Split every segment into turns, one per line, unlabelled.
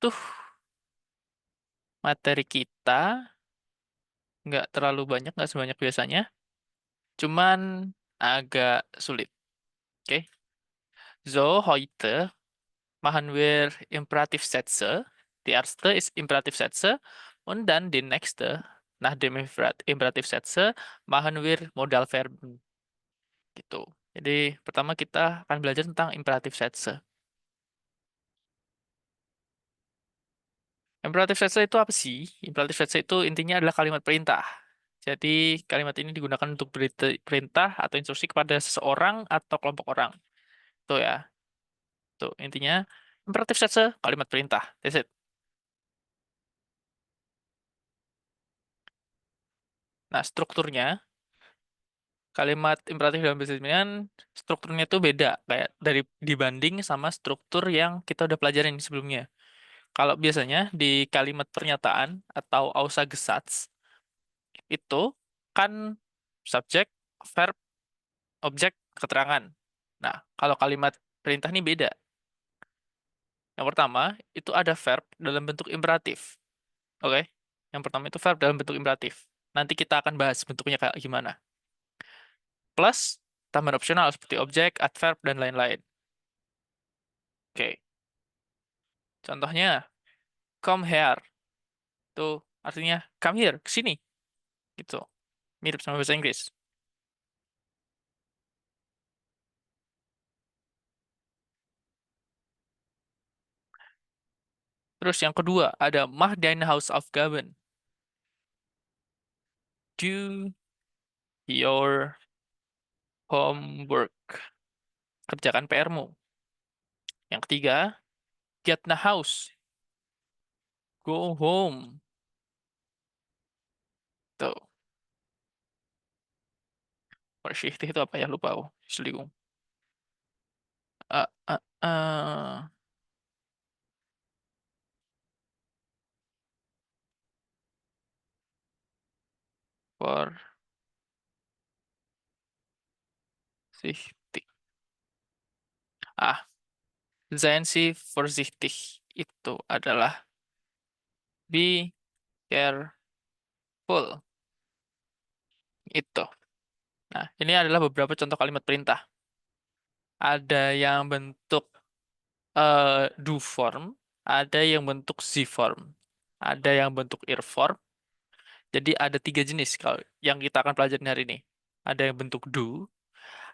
tuh materi kita nggak terlalu banyak, nggak sebanyak biasanya. Cuman agak sulit. Oke. So, heute machen wir Imperativsätze. Die erste ist Imperativsätze. Und dann die nächste, nach dem Imperativsätze, machen wir Modalverben. Gitu. Jadi, pertama kita akan belajar tentang Imperativsätze. Imperativsätze itu apa sih? Imperativsätze itu intinya adalah kalimat perintah. Jadi, kalimat ini digunakan untuk perintah atau instruksi kepada seseorang atau kelompok orang. Tuh ya. Tuh, intinya Imperativsätze, kalimat perintah. That's it. Nah, strukturnya, kalimat imperatif dalam bahasa Jerman, strukturnya itu beda kayak dari dibanding sama struktur yang kita udah pelajarin sebelumnya. Kalau biasanya di kalimat pernyataan atau Aussagesatz itu kan subjek, verb, objek, keterangan. Nah, kalau kalimat perintah ini beda. Yang pertama, itu ada verb dalam bentuk imperatif. Oke? Yang pertama itu verb dalam bentuk imperatif. Nanti kita akan bahas bentuknya kayak gimana. Plus, tambahan opsional seperti objek, adverb, dan lain-lain. Oke. Contohnya, come here. Itu artinya come here, ke sini. Gitu. Mirip sama bahasa Inggris. Terus yang kedua, ada mach dein Hausaufgaben. Do your homework. Kerjakan PR-mu. Yang ketiga, get nach Haus. Go home. Tuh. Vorsichtig itu apa ya? Lupa aku. Entschuldigung. Uh, uh, uh, Vorsichtig. Ah, seien Sie vorsichtig. Itu adalah be careful. Itu. Nah, ini adalah beberapa contoh kalimat perintah. Ada yang bentuk do form, ada yang bentuk Z form, ada yang bentuk ir form. Jadi ada tiga jenis kalau yang kita akan pelajari hari ini. Ada yang bentuk do,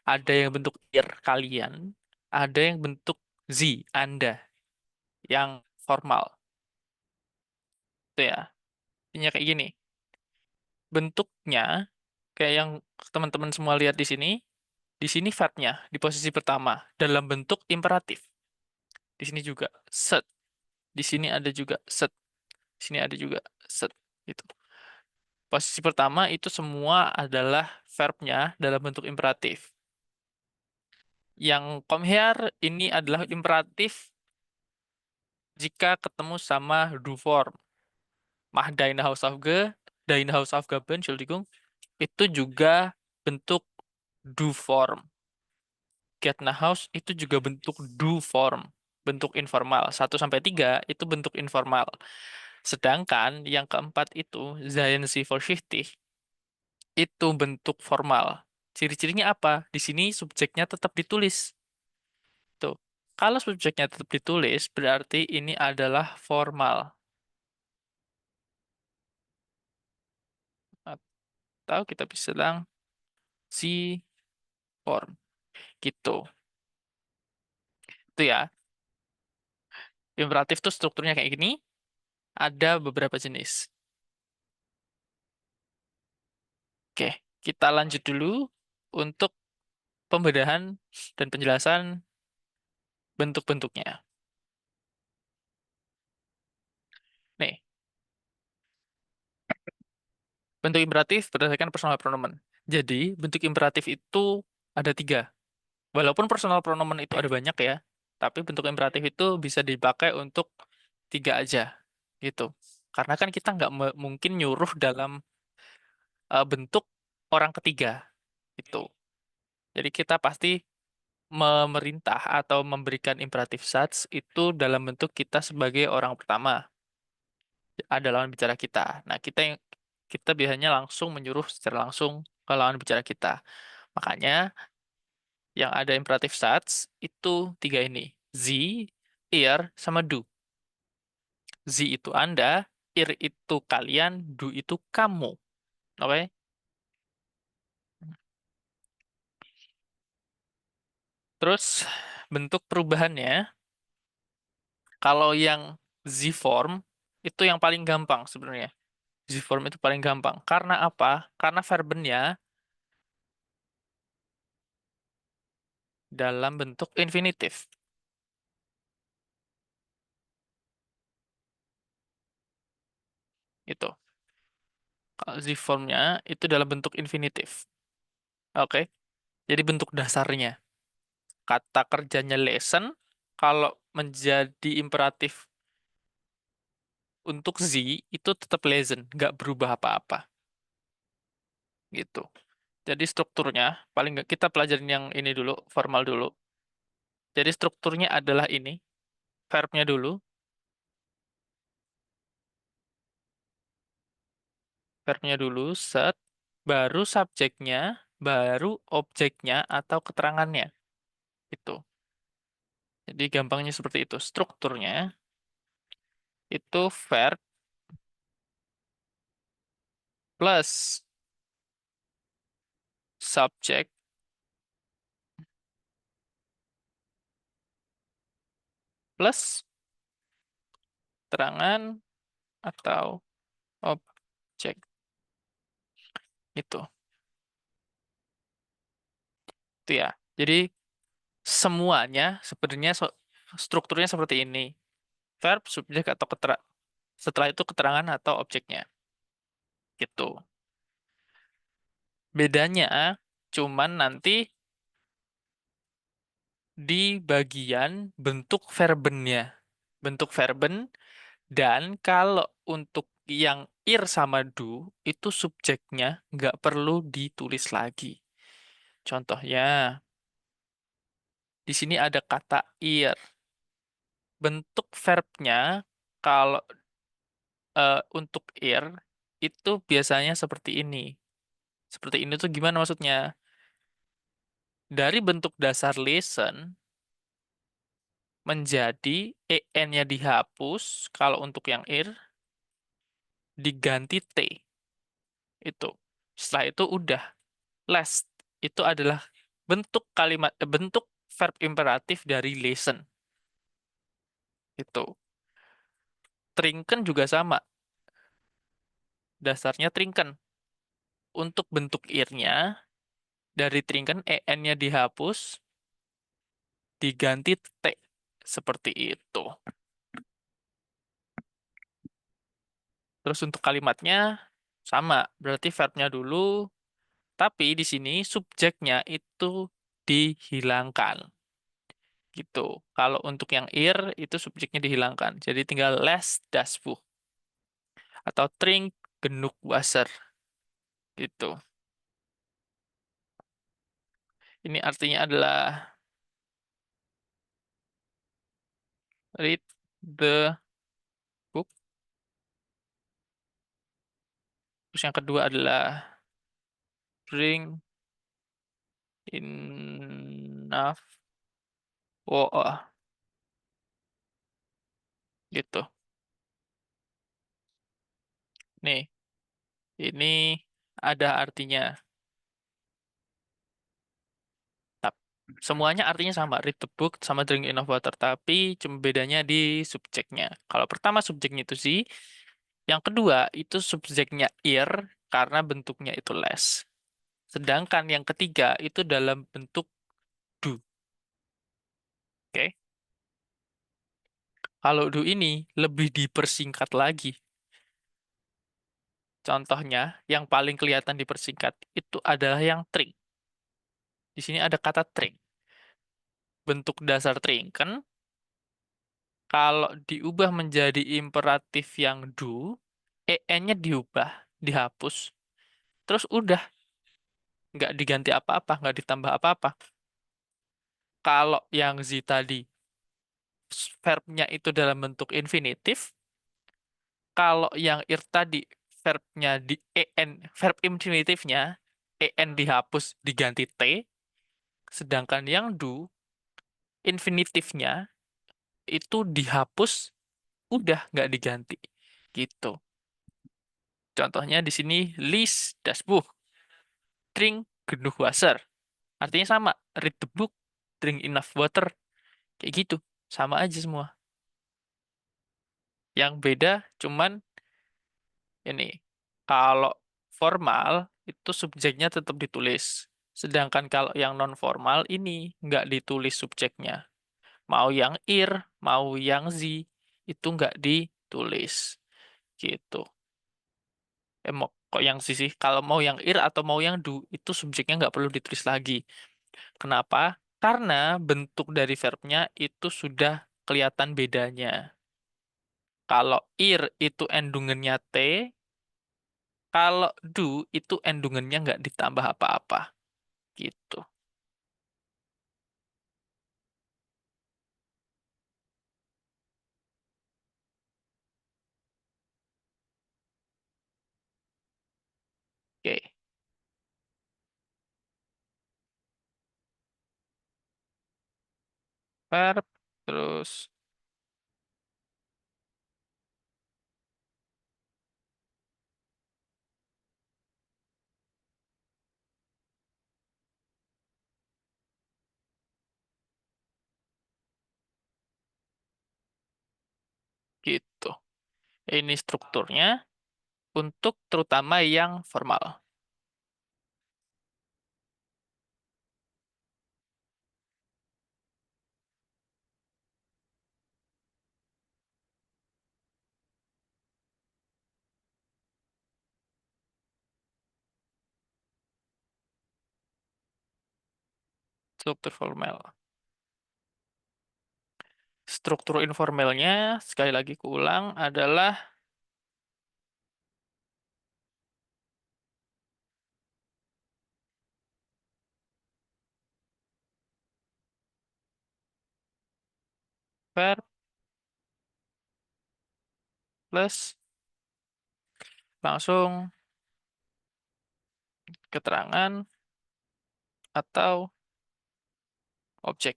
ada yang bentuk ir kalian, ada yang bentuk Z Anda yang formal. Itu ya. Intinya kayak gini. Bentuknya kayak yang teman-teman semua lihat di sini. Di sini verbnya di posisi pertama dalam bentuk imperatif. Di sini juga set. Di sini ada juga set. Di sini ada juga set. Gitu. Posisi pertama itu semua adalah verbnya dalam bentuk imperatif. Yang come here ini adalah imperatif jika ketemu sama do form. Mach deine Hausaufgabe, deine Hausaufgaben, Entschuldigung, itu juga bentuk do form. Get nach Haus itu juga bentuk do form, bentuk informal. 1 sampai 3 itu bentuk informal. Sedangkan yang keempat itu, seien Sie vorsichtig, itu bentuk formal. Ciri-cirinya apa? Di sini subjeknya tetap ditulis. Tuh. Kalau subjeknya tetap ditulis, berarti ini adalah formal. Atau kita bisa bilang si form. Gitu. Itu ya. Imperatif tuh strukturnya kayak gini. Ada beberapa jenis. Oke, kita lanjut dulu untuk pembedahan dan penjelasan bentuk-bentuknya. Nih, bentuk imperatif berdasarkan personal pronomen. Jadi, bentuk imperatif itu ada 3. Walaupun personal pronomen itu ada banyak ya, tapi bentuk imperatif itu bisa dipakai untuk 3 aja, gitu. Karena kan kita nggak mungkin nyuruh dalam bentuk orang ketiga, gitu. Jadi kita pasti memerintah atau memberikan imperatif such itu dalam bentuk kita sebagai orang pertama, ada lawan bicara kita. Nah, kita biasanya langsung menyuruh secara langsung ke lawan bicara kita. Makanya yang ada imperatif such itu tiga ini. Z, ir, sama do. Z itu Anda, ir itu kalian, do itu kamu. Oke? Terus bentuk perubahannya, kalau yang Z form itu yang paling gampang sebenarnya. Z form itu paling gampang. Karena apa? Karena verbennya dalam bentuk infinitif. Itu. Kalau Z formnya itu dalam bentuk infinitif. Oke? Jadi bentuk dasarnya. Kata kerjanya lesson, kalau menjadi imperatif untuk Z itu tetap lesson, nggak berubah apa-apa. Gitu. Jadi strukturnya, paling nggak kita pelajarin yang ini dulu, formal dulu. Jadi strukturnya adalah ini, verbnya dulu, set, baru subjeknya, baru objeknya atau keterangannya. Itu. Jadi gampangnya seperti itu. Strukturnya itu verb plus subjek plus keterangan atau objek. Itu. Itu ya. Jadi semuanya sebenarnya strukturnya seperti ini. Verb, subjek atau setelah itu keterangan atau objeknya. Gitu. Bedanya cuman nanti di bagian bentuk verbennya. Bentuk verben dan kalau untuk yang ir sama do itu subjeknya nggak perlu ditulis lagi. Contohnya di sini ada kata ir. Bentuk verbnya kalau untuk ir itu biasanya seperti ini. Seperti ini tuh gimana maksudnya? Dari bentuk dasar listen menjadi en-nya dihapus kalau untuk yang ir diganti t. Itu. Setelah itu udah last itu adalah bentuk verb imperatif dari listen. Itu. Trinken juga sama. Dasarnya trinken. Untuk bentuk irnya dari trinken en-nya dihapus diganti t. Seperti itu. Terus untuk kalimatnya sama, berarti verbnya dulu, tapi di sini subjeknya itu dihilangkan. Gitu. Kalau untuk yang ir itu subjeknya dihilangkan. Jadi tinggal les das Buch atau trink genug Wasser. Gitu. Ini artinya adalah read the book. Terus yang kedua adalah drink enough water. Gitu. Nih, ini ada artinya. Tap- Semuanya artinya sama, read the book sama drink enough water, tapi cuma bedanya di subjeknya. Kalau pertama subjeknya itu sih, yang kedua itu subjeknya ir karena bentuknya itu less. Sedangkan yang ketiga itu dalam bentuk do. Oke. Kalau do ini lebih dipersingkat lagi. Contohnya, yang paling kelihatan dipersingkat itu adalah yang tring. Di sini ada kata tring. Bentuk dasar tring kan kalau diubah menjadi imperatif yang do, en-nya diubah, dihapus, terus udah nggak diganti apa-apa, nggak ditambah apa-apa. Kalau yang Z tadi, verbnya itu dalam bentuk infinitif. Kalau yang ir tadi, verbnya di en, verb infinitifnya, en dihapus diganti t. Sedangkan yang do, infinitifnya itu dihapus, udah nggak diganti. Gitu. Contohnya di sini, lies das Buch, trink genug Wasser. Artinya sama, read the book, drink enough water. Kayak gitu. Sama aja semua. Yang beda cuman ini. Kalau formal, itu subjeknya tetap ditulis. Sedangkan kalau yang non formal ini nggak ditulis subjeknya. Mau yang ir, mau yang zi, itu nggak ditulis. Gitu. Mau kok yang zi sih? Kalau mau yang ir atau mau yang do, itu subjeknya nggak perlu ditulis lagi. Kenapa? Karena bentuk dari verbnya itu sudah kelihatan bedanya. Kalau ir itu endungannya T, kalau do itu endungannya nggak ditambah apa-apa. Gitu. Oke. Verb, terus gitu. Ini strukturnya untuk terutama yang formal. Struktur formal. Struktur informalnya, sekali lagi kuulang, adalah verb plus langsung keterangan atau objek.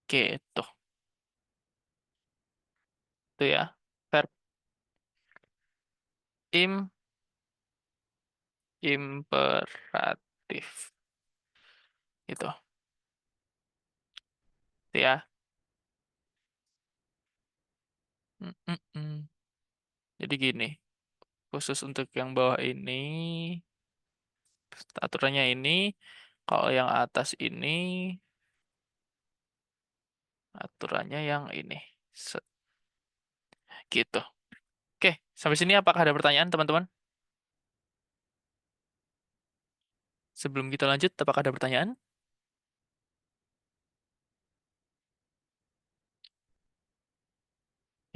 Gitu. Itu ya. Verb imperatif. Itu. Itu ya. Mm, mm, mm. Jadi gini, khusus untuk yang bawah ini, aturannya ini, kalau yang atas ini, aturannya yang ini. Set, gitu. Oke, sampai sini apakah ada pertanyaan, teman-teman? Sebelum kita lanjut, apakah ada pertanyaan?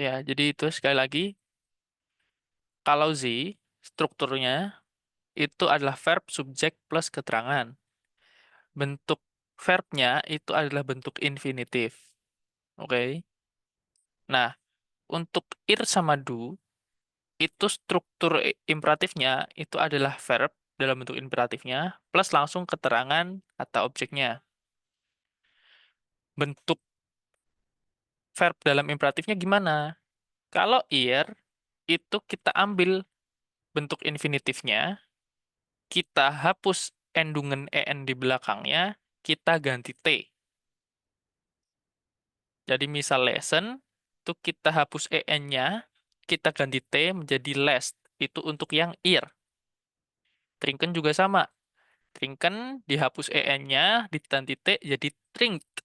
Ya, jadi itu sekali lagi, kalau Z, strukturnya itu adalah verb, subjek, plus keterangan. Bentuk verbnya itu adalah bentuk infinitif. Oke. Nah, untuk ir sama do, itu struktur imperatifnya itu adalah verb dalam bentuk imperatifnya, plus langsung keterangan atau objeknya. Bentuk verb dalam imperatifnya gimana? Kalau ir, itu kita ambil bentuk infinitifnya, kita hapus endungan en di belakangnya, kita ganti t. Jadi misal lesson, itu kita hapus en-nya, kita ganti t menjadi lest. Itu untuk yang ir. Trinken juga sama. Trinken dihapus en-nya, diganti t jadi trinkt.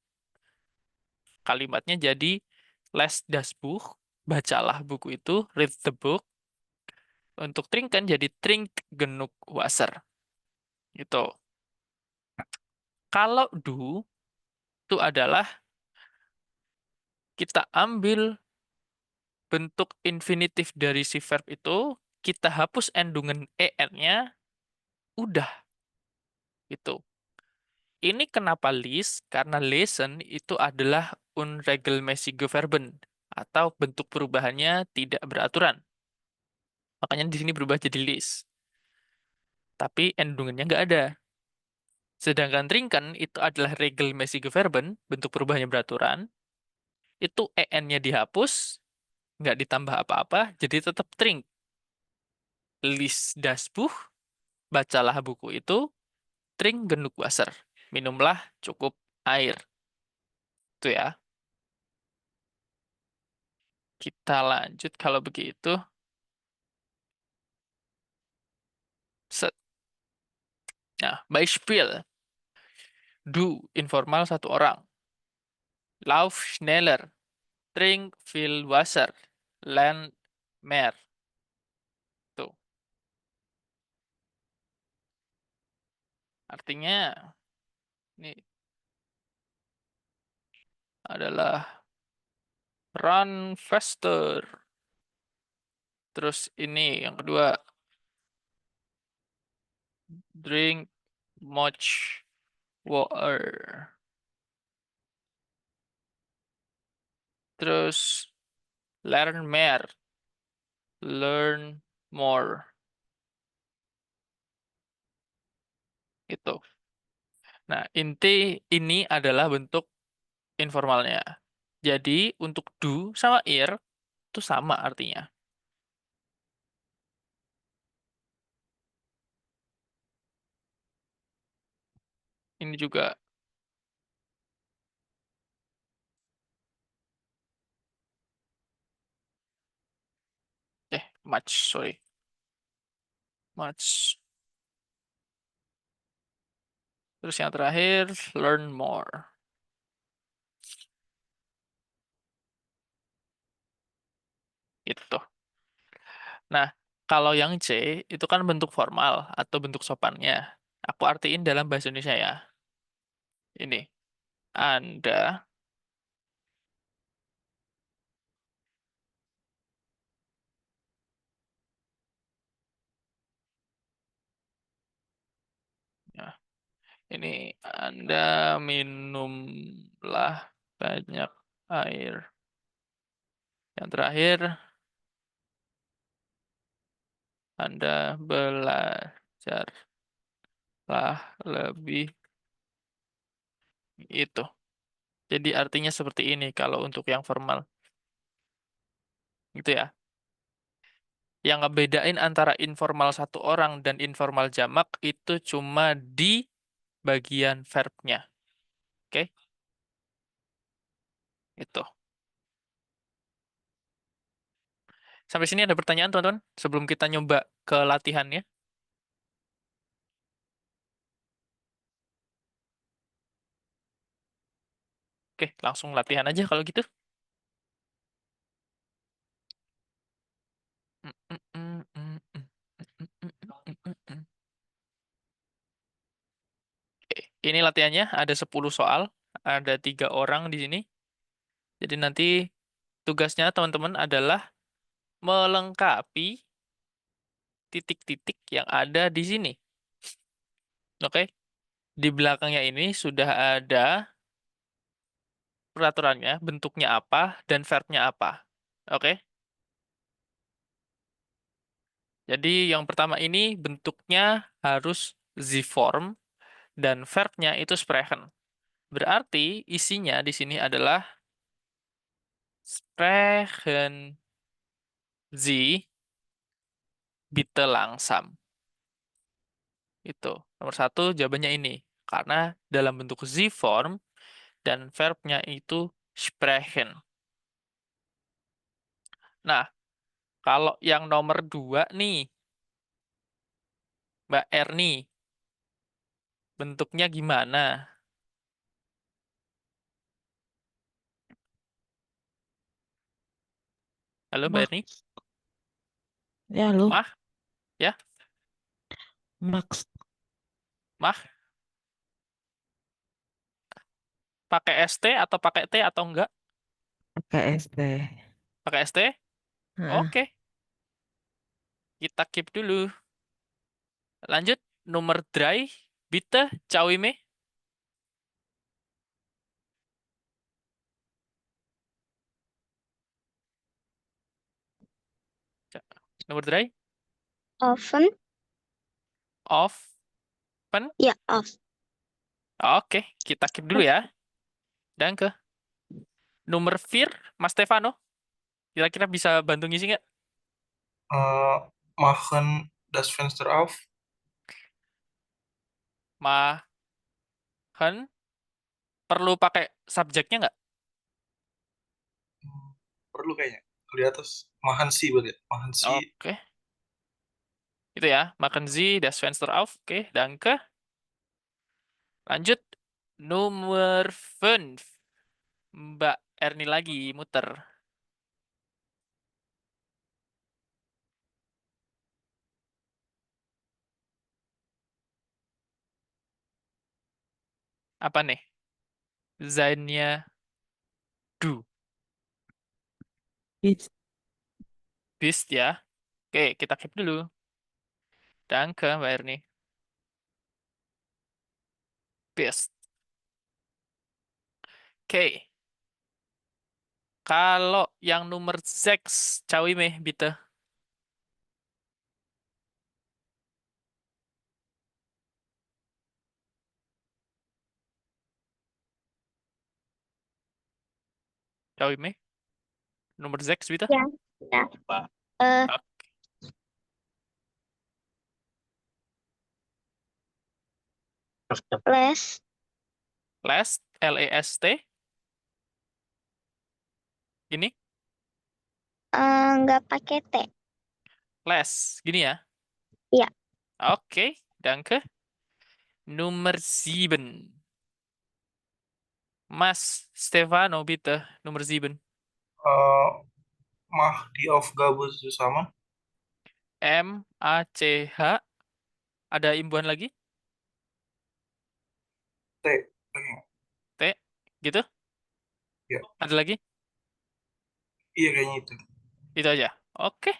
Kalimatnya jadi les das Buch, bacalah buku itu, read the book. Untuk trinken jadi trinkt genug Wasser. Gitu. Kalau do, itu adalah kita ambil bentuk infinitif dari si verb itu, kita hapus endungan en-nya, udah. Gitu. Ini kenapa list? Karena lesen itu adalah unregelmäßige Verben atau bentuk perubahannya tidak beraturan. Makanya di sini berubah jadi list. Tapi endungannya nggak ada. Sedangkan trinken itu adalah regelmäßige Verben, bentuk perubahannya beraturan. Itu en-nya dihapus, nggak ditambah apa-apa, jadi tetap trink. Lies das Buch, bacalah buku itu, trink genug Wasser, minumlah cukup air. Itu ya. Kita lanjut kalau begitu. Set. Nah, Beispiel. Du, informal satu orang. Lauf schneller. Trink viel Wasser. Lern mehr. Tuh. Artinya, ini adalah run faster. Terus ini yang kedua, drink much water. Terus learn more, learn more. Itu. Nah, inti ini adalah bentuk informalnya. Jadi untuk do sama ir itu sama artinya. Ini juga much, sorry. Much. Terus yang terakhir learn more. Itu. Nah, kalau yang C itu kan bentuk formal atau bentuk sopannya. Aku artiin dalam bahasa Indonesia ya. Ini. Anda, ya, ini Anda minumlah banyak air. Yang terakhir, Anda belajarlah lebih itu. Jadi artinya seperti ini kalau untuk yang formal. Gitu ya. Yang ngebedain antara informal satu orang dan informal jamak itu cuma di bagian verbnya. Oke? Itu. Sampai sini ada pertanyaan, teman-teman? Sebelum kita nyoba ke latihannya. Oke, langsung latihan aja kalau gitu. Oke, ini latihannya ada 10 soal, ada 3 orang di sini. Jadi nanti tugasnya teman-teman adalah melengkapi titik-titik yang ada di sini. Oke, di belakangnya ini sudah ada peraturannya, bentuknya apa, dan verbnya apa. Oke, jadi yang pertama ini bentuknya harus Z form dan verbnya itu sprechen. Berarti isinya di sini adalah sprechen Sie bitte langsam. Itu. Nomor satu jawabannya ini. Karena dalam bentuk Z form dan verbnya itu sprechen. Nah, kalau yang nomor dua nih, Mbak Erni, bentuknya gimana? Halo Mbak Erni?
Max. Ya, lu.
Mah? Ya?
Max
Mah? Pakai ST atau pakai T atau enggak?
pakai SD.
Pakai ST?
Heeh.
Oke, kita keep dulu. Lanjut, nomor 3, bitte, cawime. Nomor 3,
Oven.
oven.
Ya, off.
Oke, kita keep dulu ya. Dan ke nomor 4, Mas Stefano. Kira-kira bisa bantu ngisi nggak?
Machen das Fenster auf.
Machen. Perlu pakai subjeknya nggak?
Hmm, perlu kayaknya. Di atas Machen Sie berarti. Machen Sie.
Oke. Itu ya. Machen Sie das Fenster auf. Oke, danke. Lanjut. Nomor 5. Mbak Erni lagi muter. Apa nih? Zainnya do.
Bis.
Beast ya. Oke, kita keep dulu. Danke, Mbak Erni. Beast. Oke. Kalau yang nomor 6, Cawime, bitte. Cawime. Nomor 6, bitte.
Ya, ya. Eh,
Ah,
les.
Last, L-E-S-T. Ini,
Nggak pakai T.
last. Gini ya.
Ya.
Oke, danke. Nomor 7. Mas Stefano, bitte. Nomor 7.
Mach die Aufgabe zusammen.
M-A-C-H. Ada imbuhan lagi?
T. Kayaknya.
T. Gitu?
Ya.
Ada lagi?
Iya kayaknya itu.
Itu aja. Oke.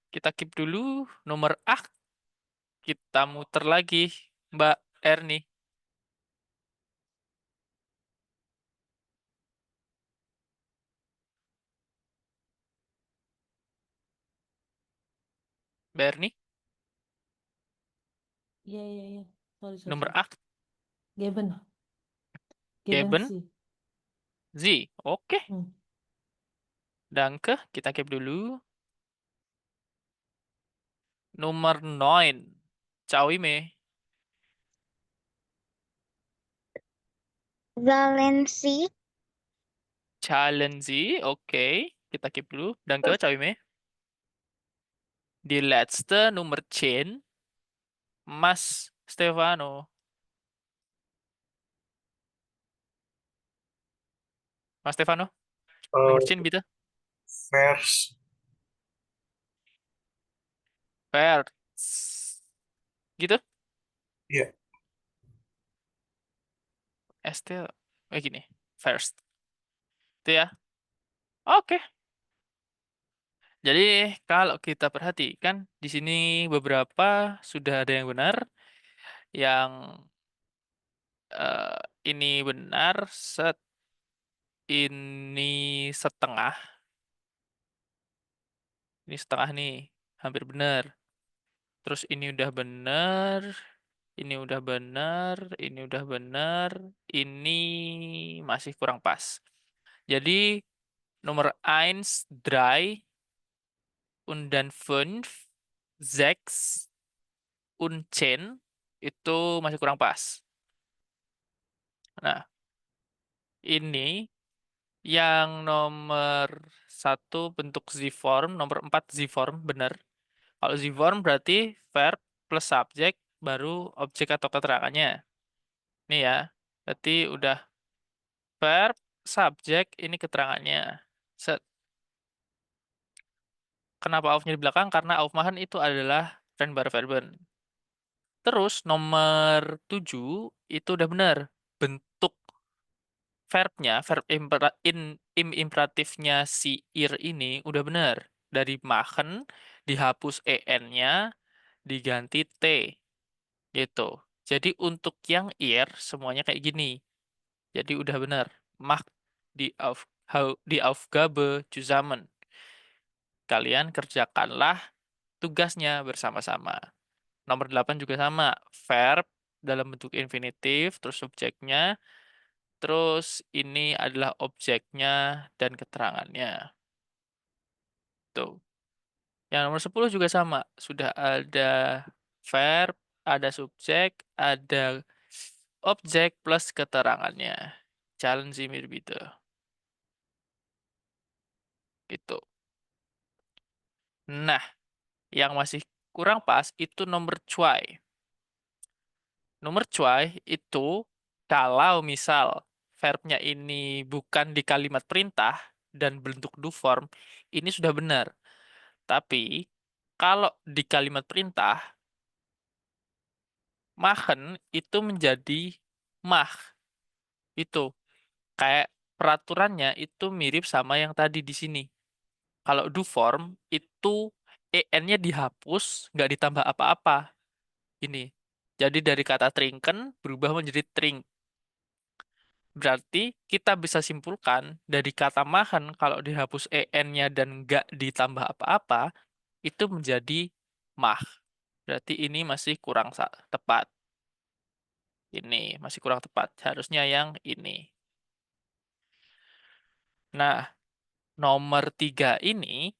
Kita keep dulu. Nomor A. Kita muter lagi. Mbak Erni. Mbak Erni.
Iya, iya, iya. Sorry, sorry,
Nomor
sorry.
A.
Geben. Geben
Geben.
sih.
Z. Oke.
Hmm.
Danke. Kita keep dulu. Nomor 9. Cawime.
Valensi.
Challenge. Oke. Kita keep dulu. Danke, Cawime. Die letzte Nummer 10. Mas Stefano. Mas Stefano. Nomor 10, bitte.
Vers.
First. Gitu?
Iya.
ST. Gini. First. Itu ya. Oke. Jadi kalau kita perhatikan di sini beberapa sudah ada yang benar, yang eh, ini benar, ini setengah, ini setengah nih, hampir benar. Terus ini udah benar, ini udah benar, ini udah benar, ini masih kurang pas. Jadi nomor 1, 3, und dann 5, 6, und 10 itu masih kurang pas. Nah, ini yang nomor 1 bentuk Z-form, nomor 4 Z-form, benar. Kalau Z-form berarti verb plus subjek, baru objek atau keterangannya. Ini ya, berarti udah verb, subjek, ini keterangannya. Set. Kenapa auf-nya di belakang? Karena aufmachen itu adalah Verben. Terus nomor 7 itu udah benar. Bentuk verbnya, imperatifnya si ir ini udah benar. Dari machen dihapus en-nya diganti t gitu. Jadi untuk yang ir semuanya kayak gini. Jadi udah benar. Mach die Aufgabe zusammen. kalian kerjakanlah tugasnya bersama-sama. Nomor 8 juga sama, verb dalam bentuk infinitif, terus subjeknya, terus ini adalah objeknya dan keterangannya. Tuh. Yang nomor 10 juga sama, sudah ada verb, ada subjek, ada objek plus keterangannya. Jalan sih mirip itu. Gitu. Nah, yang masih kurang pas itu nomor cuai. Nomor cuai itu kalau misal verbnya ini bukan di kalimat perintah dan bentuk do form, ini sudah benar. Tapi kalau di kalimat perintah, machen itu menjadi mah. Itu kayak peraturannya itu mirip sama yang tadi di sini. Kalau do form itu en-nya dihapus, nggak ditambah apa-apa. Ini. Jadi dari kata trinken berubah menjadi trink. Berarti kita bisa simpulkan dari kata machen kalau dihapus en-nya dan nggak ditambah apa-apa, itu menjadi mah. Berarti ini masih kurang tepat. Ini masih kurang tepat. Harusnya yang ini. Nah, nomor 3 ini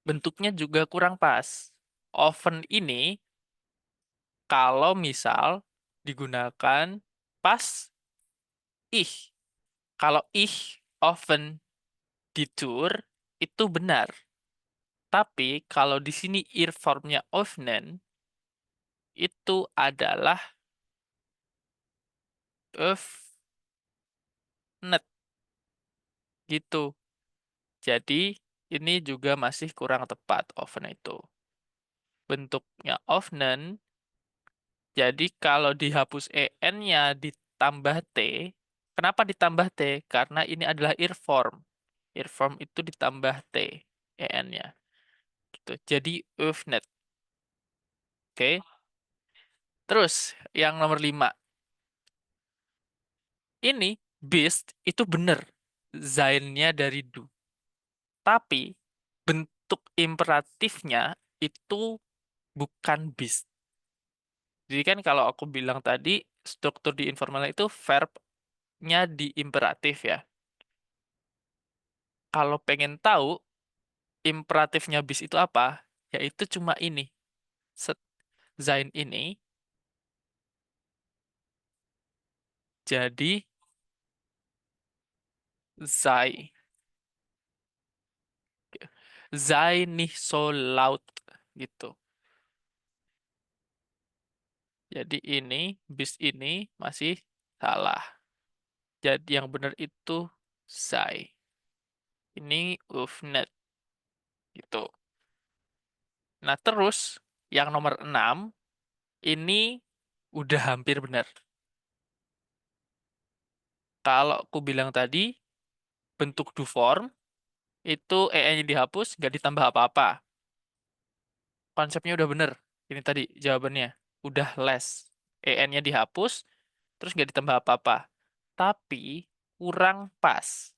bentuknya juga kurang pas. Often ini kalau misal digunakan pas ih. Kalau ih often ditur itu benar. Tapi kalau di sini ear formnya often itu adalah öffnet gitu. Jadi ini juga masih kurang tepat often itu. Bentuknya often. Jadi kalau dihapus en-nya ditambah t, kenapa ditambah t? Karena ini adalah ear form. Ear form itu ditambah t, en-nya. Gitu. Jadi öffnet. Oke. Terus yang nomor 5. Ini bist itu benar. Zainnya dari do. Tapi bentuk imperatifnya itu bukan bist. Jadi kan kalau aku bilang tadi struktur di informal itu verbnya di imperatif ya. Kalau pengen tahu imperatifnya bis itu apa, yaitu cuma ini. Set Zain ini jadi Zai. Zai nicht so laut gitu. Jadi ini bis ini masih salah. Jadi yang benar itu Zai. Ini Ufnet gitu. Nah, terus yang nomor 6 ini udah hampir benar. Kalau aku bilang tadi bentuk do form itu en-nya dihapus, nggak ditambah apa-apa. Konsepnya udah bener. Ini tadi jawabannya. Udah less. En-nya dihapus, terus nggak ditambah apa-apa. Tapi kurang pas.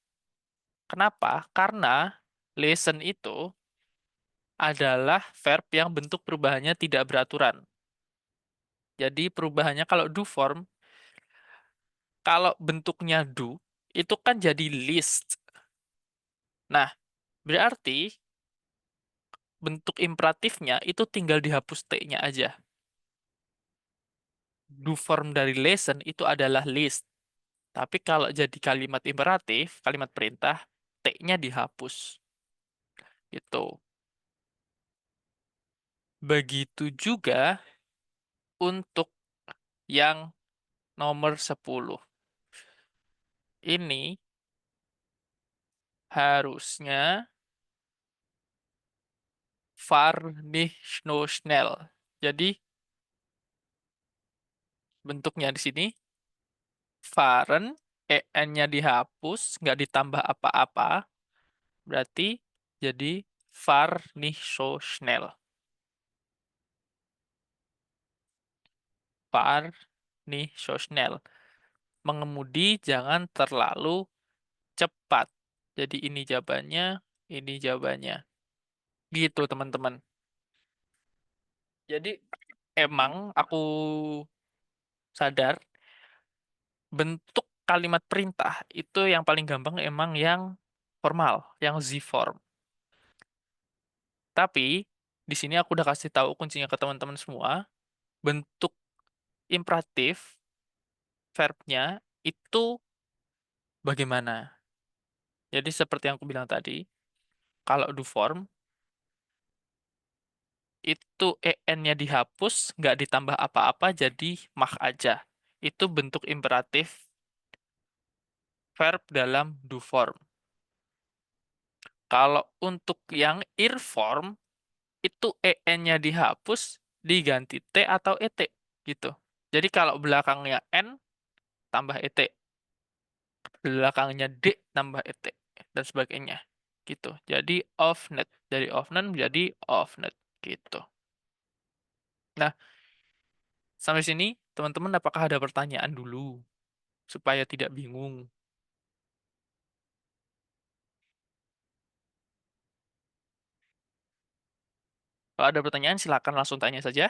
Kenapa? Karena listen itu adalah verb yang bentuk perubahannya tidak beraturan. Jadi perubahannya kalau do form, kalau bentuknya do, itu kan jadi list. Nah, berarti bentuk imperatifnya itu tinggal dihapus T-nya aja. Do form dari lesson itu adalah list. Tapi kalau jadi kalimat imperatif, kalimat perintah, T-nya dihapus. Gitu. Begitu juga untuk yang nomor 10. Ini harusnya var nicht so schnell. Jadi bentuknya di sini fahren, en-nya dihapus, nggak ditambah apa-apa. Berarti jadi fahr nicht so schnell. Fahr nicht so schnell. Mengemudi jangan terlalu cepat. Jadi ini jawabannya Ini jawabannya. Gitu, teman-teman. Jadi, emang aku sadar bentuk kalimat perintah itu yang paling gampang emang yang formal, yang Z-form. Tapi, di sini aku udah kasih tahu kuncinya ke teman-teman semua. Bentuk imperatif, verbnya, itu bagaimana? Jadi, seperti yang aku bilang tadi, kalau do form, itu en-nya dihapus, nggak ditambah apa-apa, jadi mah aja. Itu bentuk imperatif verb dalam do form. Kalau untuk yang ir form, itu en-nya dihapus, diganti t atau et, gitu. Jadi kalau belakangnya n, tambah et. Belakangnya d, tambah et. Dan sebagainya. Gitu. Jadi off-net. Dari off-net menjadi off-net. Gitu. Nah, sampai sini, teman-teman apakah ada pertanyaan dulu? Supaya tidak bingung. Kalau ada pertanyaan, silakan langsung tanya saja.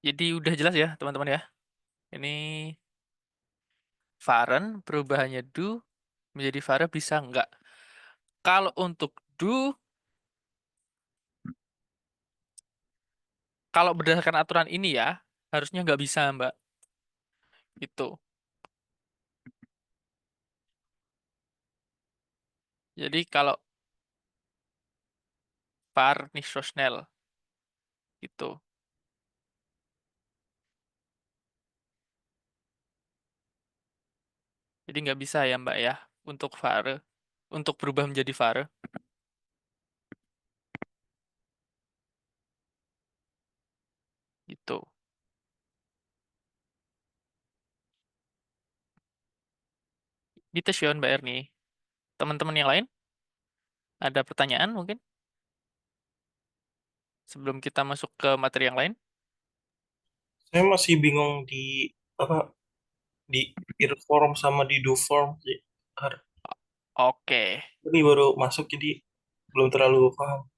Jadi udah jelas ya, teman-teman ya. Ini Varen, perubahannya do menjadi Varen bisa nggak? Kalau untuk do, kalau berdasarkan aturan ini ya, harusnya nggak bisa, Mbak. Itu. Jadi kalau var nicht so schnell, gitu. Jadi nggak bisa ya, Mbak ya, untuk Vare. Untuk berubah menjadi Vare. Gitu. Gitu sih, Mbak Erni. Teman-teman yang lain, ada pertanyaan mungkin? Sebelum kita masuk ke materi yang lain?
Saya masih bingung di apa di ir form sama di do form sih.
Oke.
Ini baru masuk jadi belum terlalu paham.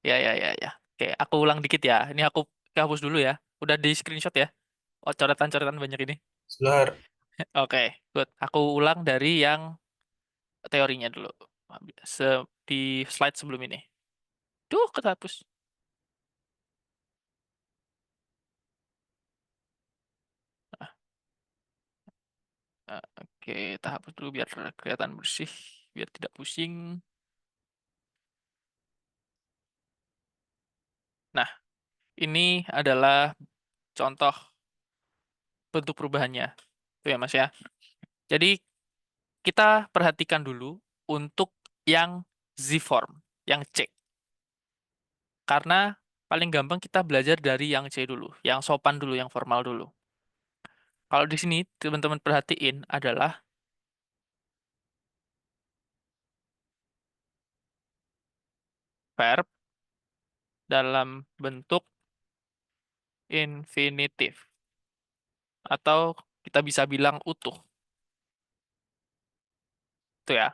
Ya, ya, ya, ya. Oke, aku ulang dikit ya. Ini aku hapus dulu ya. Udah di screenshot ya. Oh, coretan-coretan banyak ini.
Sebentar.
Oke, good. Aku ulang dari yang teorinya dulu. Di slide sebelum ini. Duh, kehapus. Oke, kita hapus dulu biar kelihatan bersih. Biar tidak pusing. Nah, ini adalah contoh bentuk perubahannya. Itu ya, Mas ya. Jadi, kita perhatikan dulu untuk yang Z-form, yang C. Karena paling gampang kita belajar dari yang C dulu, yang sopan dulu, yang formal dulu. Kalau di sini teman-teman perhatiin adalah verb dalam bentuk infinitif. Atau kita bisa bilang utuh. Itu ya.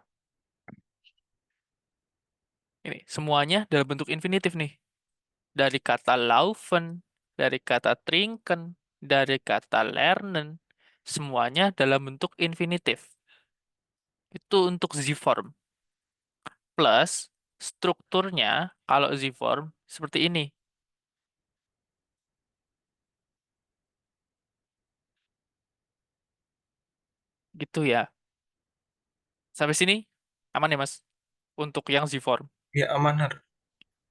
Ini semuanya dalam bentuk infinitif nih. Dari kata laufen, dari kata trinken, dari kata lernen, semuanya dalam bentuk infinitif. Itu untuk Z-form. Plus, strukturnya kalau Z-form seperti ini. Gitu ya. Sampai sini aman ya, Mas? Untuk yang Z-form.
Ya aman, Har.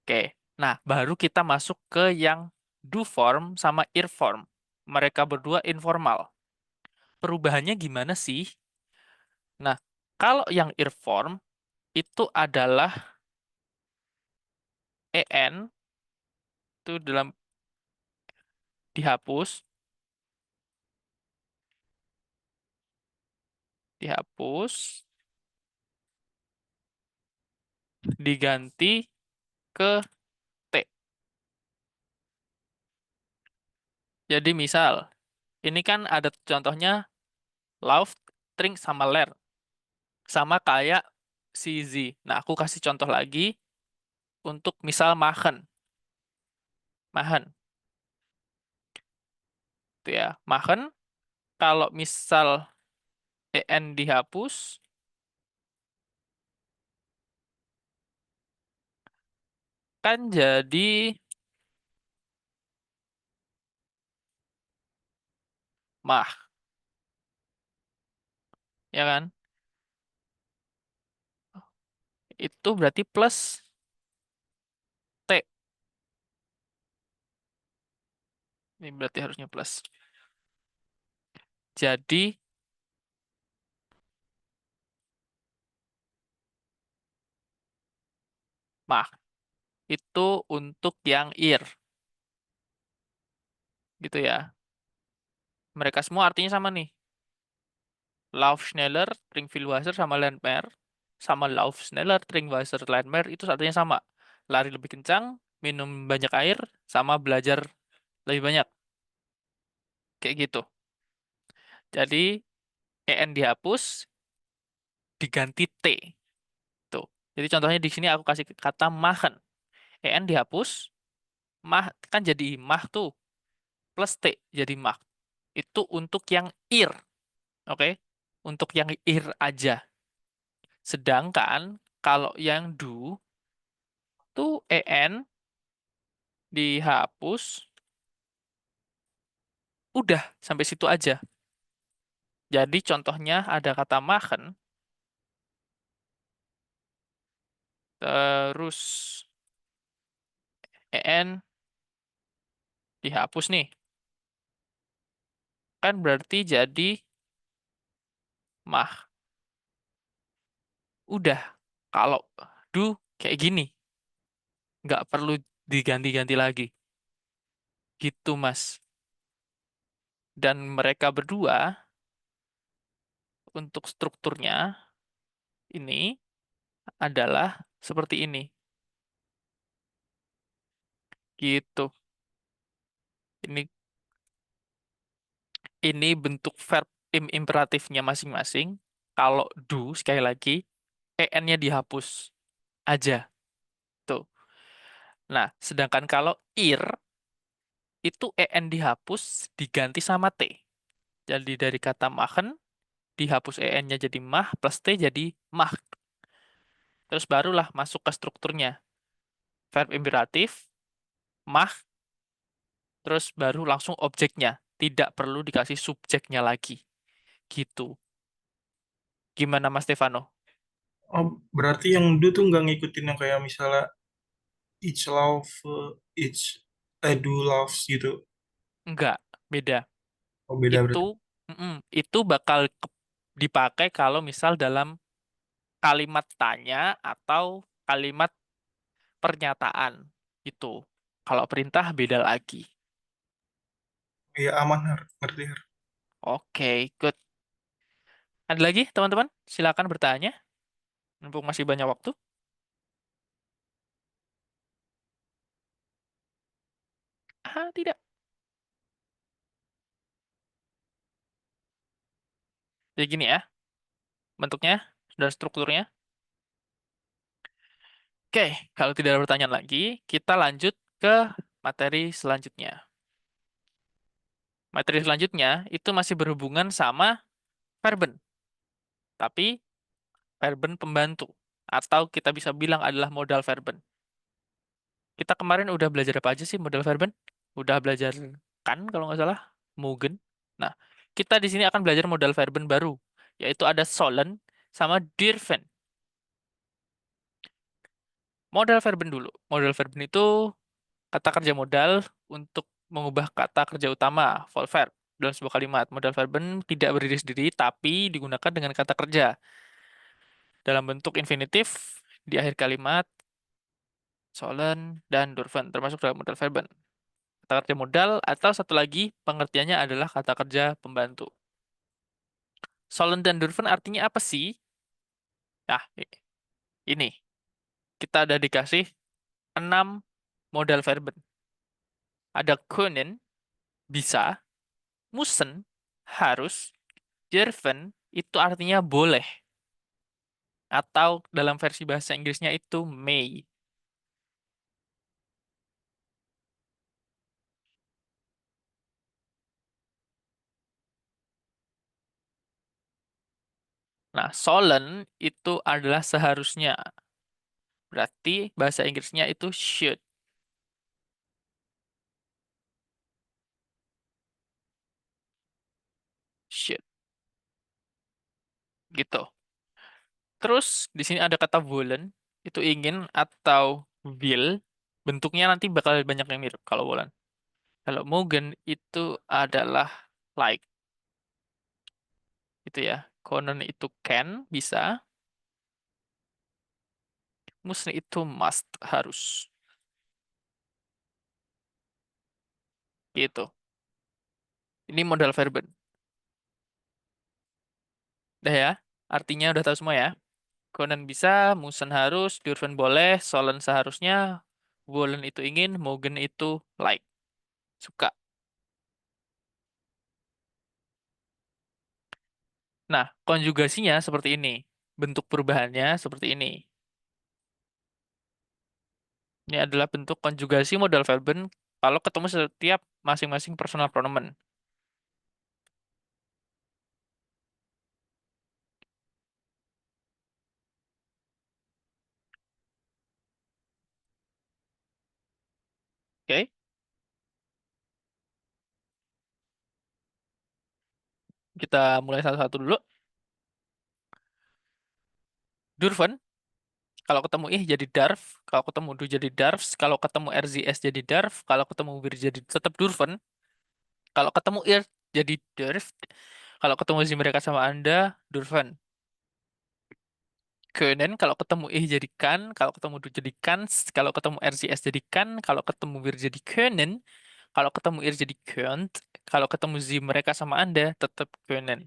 Oke. Nah, baru kita masuk ke yang do form sama ir form. Mereka berdua informal. Perubahannya gimana sih? Nah, kalau yang ir form itu adalah en itu dalam dihapus, dihapus, diganti ke T. Jadi misal, ini kan ada contohnya lauf, tring, sama ler. Sama kayak si Z. Nah, aku kasih contoh lagi untuk misal machen. Machen. Itu ya. Machen, kalau misal EN dihapus, kan jadi mah. Ya kan? Itu berarti plus T. Ini berarti harusnya plus. Jadi, mah. Itu untuk yang ir. Gitu ya. Mereka semua artinya sama nih. Lauf schneller, Trinkwasser, sama Landwehr. Sama Lauf schneller, Trinkwasser, Landwehr itu artinya sama. Lari lebih kencang, minum banyak air, sama belajar lebih banyak. Kayak gitu. Jadi, EN dihapus, diganti T. Tuh. Jadi contohnya di sini aku kasih kata machen. EN dihapus, mah kan jadi mah tuh. Plus T jadi mah. Itu untuk yang ir. Oke? Untuk yang ir aja. Sedangkan kalau yang do tuh EN dihapus, udah sampai situ aja. Jadi contohnya ada kata machen, terus EN dihapus nih. Kan berarti jadi mah. Udah. Kalau do kayak gini. Nggak perlu diganti-ganti lagi. Gitu, Mas. Dan mereka berdua, untuk strukturnya, ini adalah seperti ini. Gitu. Ini ini bentuk verb imperatifnya masing-masing. Kalau do, sekali lagi, EN-nya dihapus aja. Tuh. Nah, sedangkan kalau ir, itu EN dihapus diganti sama T. Jadi dari kata machen, dihapus EN-nya jadi mah, plus T jadi mah. Terus barulah masuk ke strukturnya. Verb imperatif, mah, terus baru langsung objeknya. Tidak perlu dikasih subjeknya lagi. Gitu. Gimana Mas Stefano?
Oh, berarti yang do tuh nggak ngikutin yang kayak misalnya each love, each do loves gitu.
Enggak, beda.
Oh, beda
Itu
berarti.
itu bakal dipakai kalau misal dalam kalimat tanya atau kalimat pernyataan. Itu. Kalau perintah beda lagi.
Ya aman, ngerti, Har.
Oke, good. Ada lagi teman-teman? Silakan bertanya. Mumpung masih banyak waktu. Ah, tidak. Jadi gini ya, bentuknya dan strukturnya. Oke, kalau tidak ada pertanyaan lagi, kita lanjut ke materi selanjutnya. Materi selanjutnya itu masih berhubungan sama verben, tapi verben pembantu. Atau kita bisa bilang adalah modal verben. Kita kemarin udah belajar apa aja sih modal verben? Udah belajar kan kalau nggak salah, Mugen. Nah, kita di sini akan belajar modal verben baru, yaitu ada sollen sama dürfen. Modal verben dulu. Modal verben itu kata kerja modal untuk mengubah kata kerja utama, full verb, dalam sebuah kalimat. Modal verben tidak berdiri sendiri, tapi digunakan dengan kata kerja. Dalam bentuk infinitif, di akhir kalimat, sollen, dan dürfen, termasuk dalam modal verben. Kata kerja modal, atau satu lagi pengertiannya adalah kata kerja pembantu. Sollen dan dürfen artinya apa sih? Nah, ini. kita ada dikasih 6 modal verben. Ada können, bisa, müssen, harus, dürfen, itu artinya boleh. Atau dalam versi bahasa Inggrisnya itu may. Nah, sollen itu adalah seharusnya. Berarti bahasa Inggrisnya itu should. Should. Gitu. Terus di sini ada kata wollen, itu ingin atau will. Bentuknya nanti bakal banyak yang mirip kalau wollen. Kalau Mogen itu adalah like. Itu ya. Können itu can, bisa. Müssen itu must, harus. Gitu. Ini modal verben. Udah ya. Artinya udah tahu semua ya. Können bisa, müssen harus, dürfen boleh, sollen seharusnya, wollen itu ingin, Mogen itu like. Suka. Nah, konjugasinya seperti ini. Bentuk perubahannya seperti ini. Ini adalah bentuk konjugasi modal verben kalau ketemu setiap masing-masing personal pronomen. Oke, kita mulai satu-satu dulu. Dürfen, kalau ketemu ih jadi darf, kalau ketemu du jadi darfs, kalau ketemu rzs jadi darf, kalau ketemu wir jadi tetap dürfen, kalau ketemu ir jadi dürft, kalau ketemu si mereka sama Anda, dürfen. Können, kalau ketemu ih jadi kan, kalau ketemu du jadi kans, kalau ketemu rzs jadi kan, kalau ketemu wir jadi können, kalau ketemu ir jadi könnt, kalau ketemu sie mereka sama Anda, tetap können.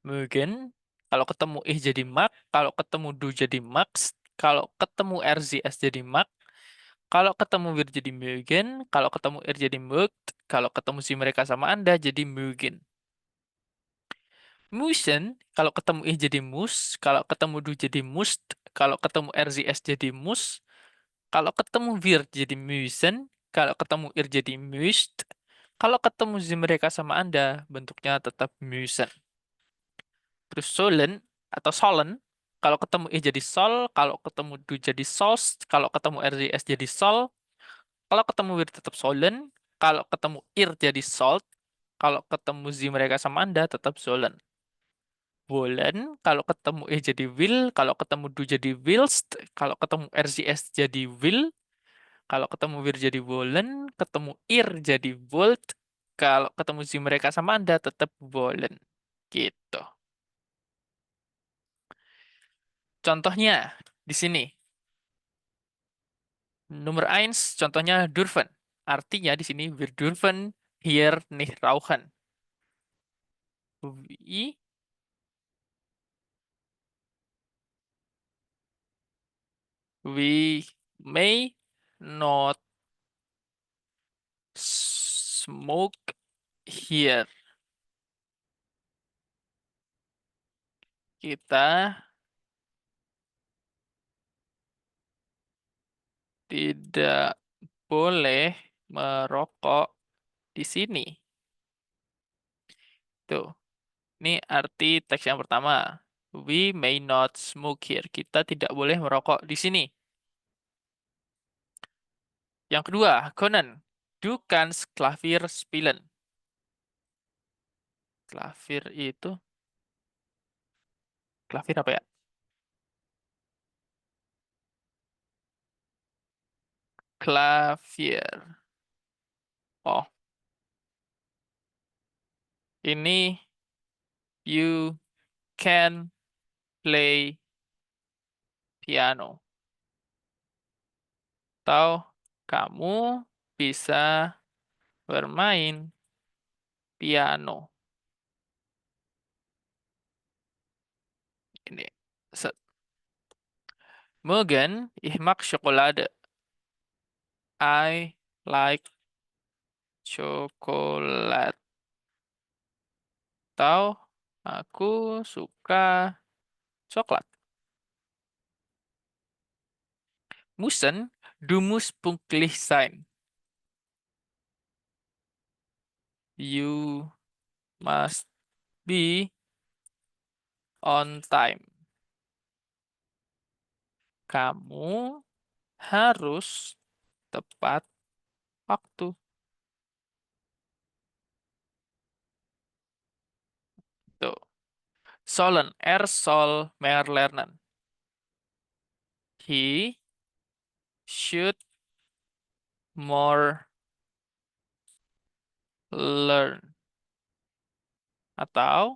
Mögen, kalau ketemu ih jadi mag, kalau ketemu du jadi max, kalau ketemu rzs jadi mag, kalau ketemu wir jadi mögen, kalau ketemu ir jadi mögt, kalau ketemu si mereka sama Anda jadi mögen. Müssen, kalau ketemu ih jadi mus, kalau ketemu du jadi must, kalau ketemu rzs jadi mus, kalau ketemu wir jadi müssen, kalau ketemu ir jadi müsst, kalau ketemu si mereka sama Anda, bentuknya tetap müssen. Terus sollen atau sollen, kalau ketemu i jadi sol, kalau ketemu du jadi sos, kalau ketemu rzs jadi sol, kalau ketemu wir tetap sollen, kalau ketemu ir jadi sold, kalau ketemu zi mereka sama Anda tetap sollen. Wollen, kalau ketemu i jadi will, kalau ketemu du jadi willst, kalau ketemu rzs jadi will, kalau ketemu wir jadi wollen, ketemu ir jadi wollt, kalau ketemu zi mereka sama Anda tetap wollen. Gitu. Contohnya di sini. Nomor eins, contohnya dürfen. Artinya di sini wir dürfen hier nicht rauchen. We, we may not smoke here. Kita tidak boleh merokok di sini. Tuh, ini arti teks yang pertama. We may not smoke here. Kita tidak boleh merokok di sini. Yang kedua, können. Du kannst Klavier spielen. Klavier itu, klavier apa ya? Klavier. Oh, ini you can play piano. Atau kamu bisa bermain piano. Ini. Set. Morgen, ich mag Schokolade. I like chocolate. Atau aku suka coklat. Müssen, du musst pünktlich sein. You must be on time. Kamu harus tepat waktu. Tuh. Sollen, soll mehr lernen. He should more learn. Atau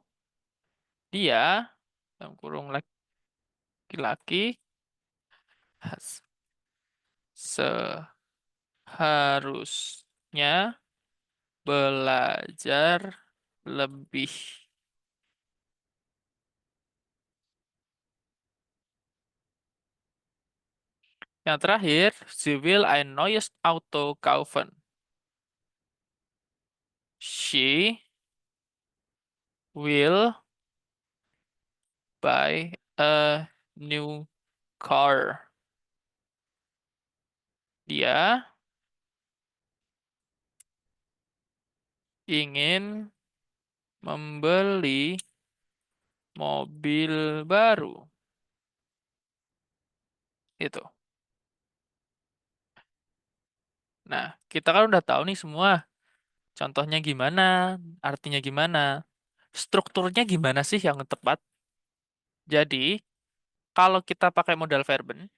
dia, dalam kurung laki-laki, seharusnya belajar lebih. Yang terakhir, sie will ein neues Auto kaufen. She will buy a new car. Dia ingin membeli mobil baru. Itu. Nah, kita kan udah tahu nih semua. Contohnya gimana, artinya gimana, strukturnya gimana sih yang tepat. Jadi, kalau kita pakai modal verben,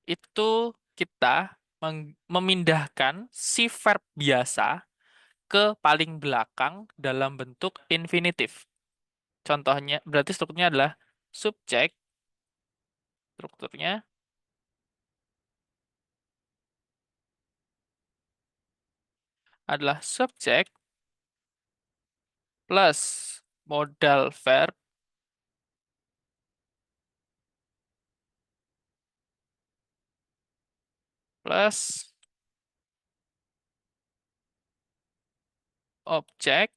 itu kita memindahkan si verb biasa ke paling belakang dalam bentuk infinitif. Contohnya, berarti strukturnya adalah subjek, strukturnya adalah subjek plus modal verb plus objek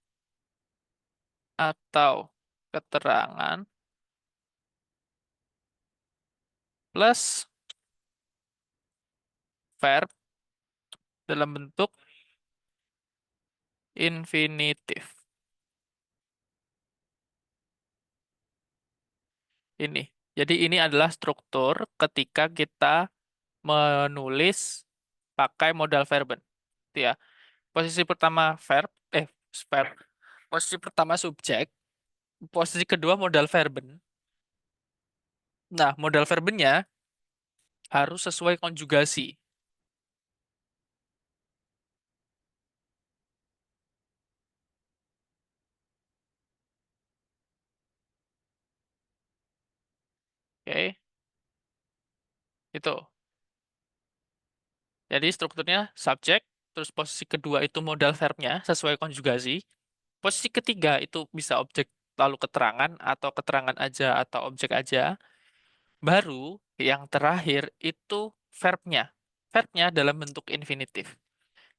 atau keterangan plus verb dalam bentuk infinitif. Ini. Jadi ini adalah struktur ketika kita menulis pakai modal verben. Itu ya. Posisi pertama verb. Posisi pertama subjek, posisi kedua modal verben. Nah, modal verbennya harus sesuai konjugasi. Oke, itu. Jadi strukturnya subjek, terus posisi kedua itu modal verbnya sesuai konjugasi. Posisi ketiga itu bisa objek lalu keterangan atau keterangan aja atau objek aja. Baru yang terakhir itu verbnya. Verbnya dalam bentuk infinitif.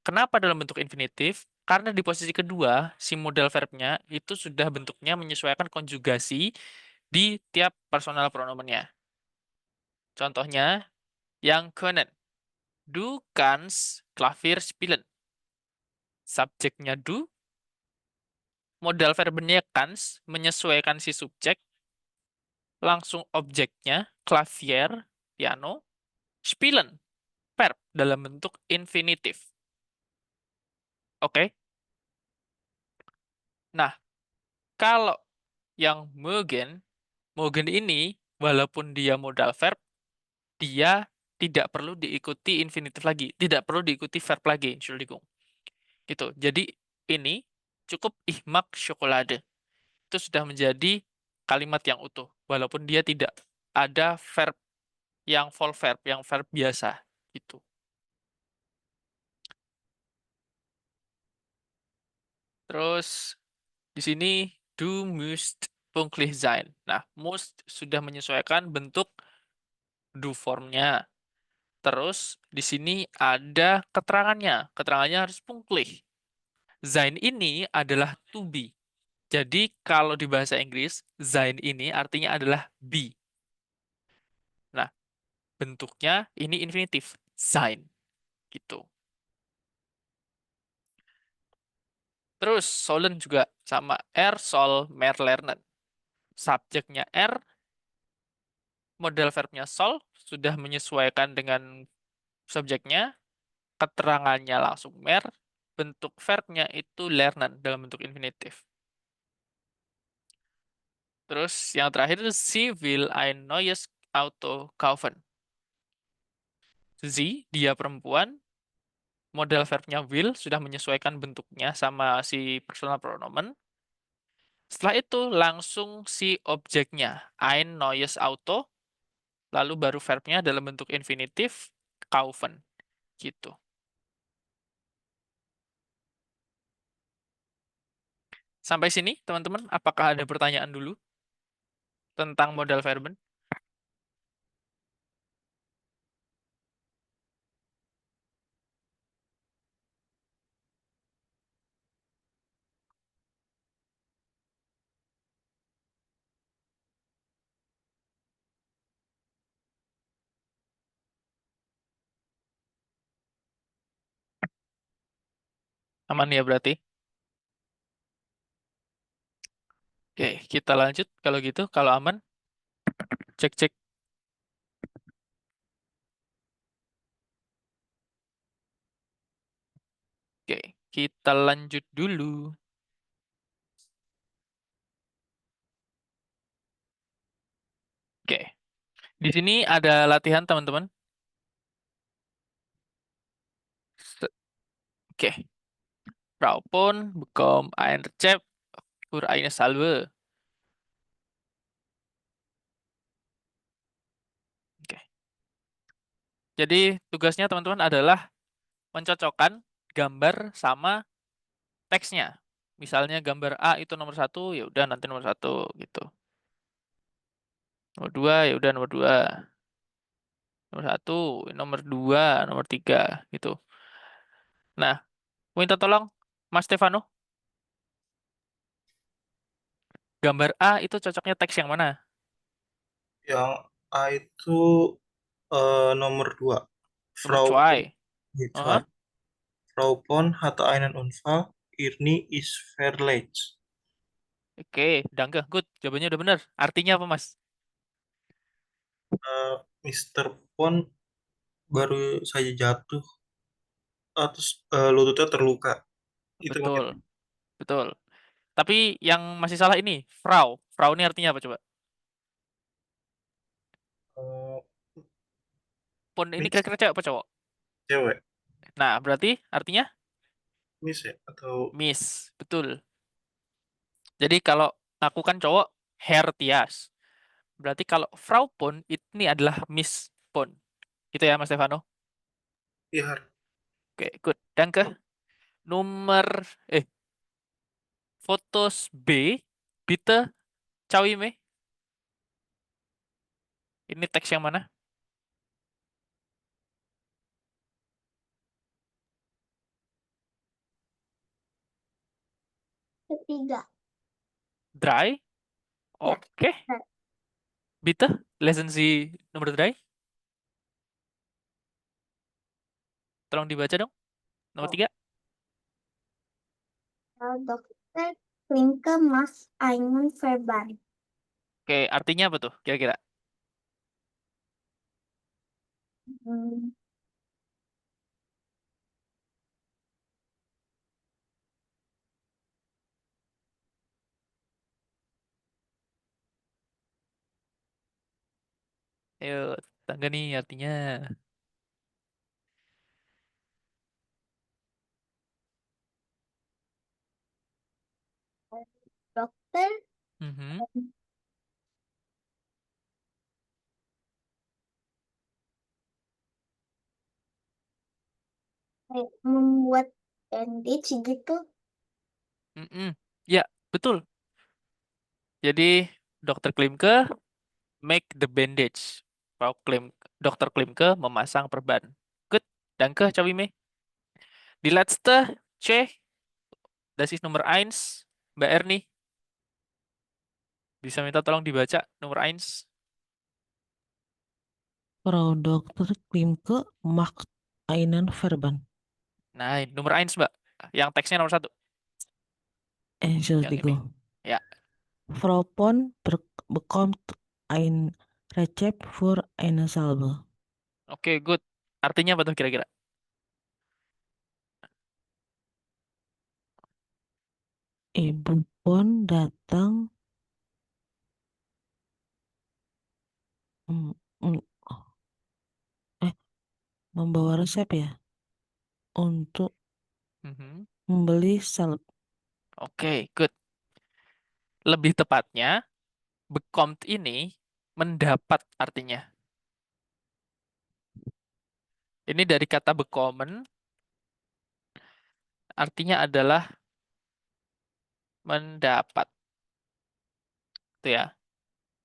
Kenapa dalam bentuk infinitif? Karena di posisi kedua, si modal verbnya itu sudah bentuknya menyesuaikan konjugasi di tiap personal pronomennya. Contohnya, yang können. Du kannst Klavier spielen. Subjeknya du, modal verbnya kannst, menyesuaikan si subjek, langsung objeknya, Klavier, piano, spielen, verb dalam bentuk infinitif. Oke? Nah, kalau yang Morgen ini, walaupun dia modal verb, dia tidak perlu diikuti infinitif lagi, tidak perlu diikuti verb lagi, Entschuldigung. Gitu. Jadi ini cukup ich mag Schokolade. Itu sudah menjadi kalimat yang utuh, walaupun dia tidak ada verb yang full verb, yang verb biasa. Gitu. Terus di sini du musst pünktlich sein. Nah, must sudah menyesuaikan bentuk do formnya. Terus di sini ada keterangannya. Keterangannya harus punktlich. Sein ini adalah to be. Jadi kalau di bahasa Inggris, sein ini artinya adalah be. Nah, bentuknya ini infinitif, sein. Gitu. Terus sollen juga sama soll, mehr lernen. Subjeknya model verbnya soll, sudah menyesuaikan dengan subjeknya, keterangannya langsung mehr, bentuk verbnya itu lernen dalam bentuk infinitif. Terus yang terakhir itu sie will ein neues Auto kaufen. Sie, dia perempuan, model verbnya will sudah menyesuaikan bentuknya sama si personal pronomen. Setelah itu langsung si objeknya, ein neues Auto, lalu baru verbnya dalam bentuk infinitif, kaufen. Gitu. Sampai sini, teman-teman, apakah ada pertanyaan dulu tentang modal verben? Aman ya berarti? Oke, kita lanjut. Kalau gitu, kalau aman, cek-cek. Oke, kita lanjut dulu. Oke, di sini ada latihan teman-teman. Oke, Frau Pon bekommt ein Rezept für eine Salbe. Oke. Jadi tugasnya teman-teman adalah mencocokkan gambar sama teksnya. Misalnya gambar A itu nomor 1, ya udah nanti nomor 1 gitu. Nomor 2, ya udah nomor 2. Nomor 1, nomor 2, nomor 3 gitu. Nah, minta tolong Mas Stefano, gambar A itu cocoknya teks yang mana?
Yang A itu nomor 2.
Nomor
Frau Pon,
2.
Zwei.
Heeh.
Frau Pon hatte einen Unfall. Irni is verletzt.
Oke, danke, good. Jawabannya udah benar. Artinya apa, Mas?
Mr. Pon baru saja jatuh, terus lututnya terluka. Itu mungkin.
Betul, betul. Tapi yang masih salah ini, Frau. Frau ini artinya apa coba?
eh,
Pun ini
Miss,
kira-kira cewek apa cowok?
cewek,
Nah, berarti artinya
Miss ya atau
Miss. Betul. Jadi kalau aku kan cowok, Herr Tias. Berarti kalau Frau Pun ini adalah Miss Pun. Gitu ya, Mas Stefano?
Ihar.
Oke, good. Danke. Nomor, Fotos B, bitte, Cawime. Ini teks yang mana?
Ketiga.
Dry.
Ya.
Oke. Bitte, lesen Sie nomor 3. Tolong dibaca dong. Nomor
Oh.
3.
Frau Dokter Klimke macht einen Verband.
Oke, artinya apa tuh kira-kira?
Hmm.
Ayo, tangga nih artinya.
Dokter
Mhm.
membuat bandage gitu.
Ya, betul. Jadi, Dokter Klimke make the bandage. Frau Klimke. Dr. Klimke memasang perban. Good. Danke, Ciao Wime. Die letzte C, das ist Nummer 1. Mbak Erni, bisa minta tolong dibaca nomor 1.
Frau Dr. Klimke macht einen Verband.
Nah, nomor 1, Mbak. Yang teksnya nomor 1. Yang ini.
Entschuldigung.
Ya.
Frau Pon bekommt ein Rezept für eine Salbe.
Oke, good. Artinya apa tuh kira-kira?
Ibu Pon datang mm, mm, membawa resep ya untuk
Mhm.
membeli salep.
Oke, good. Lebih tepatnya, bekommt ini mendapat artinya. Ini dari kata bekommen, artinya adalah mendapat. Itu ya.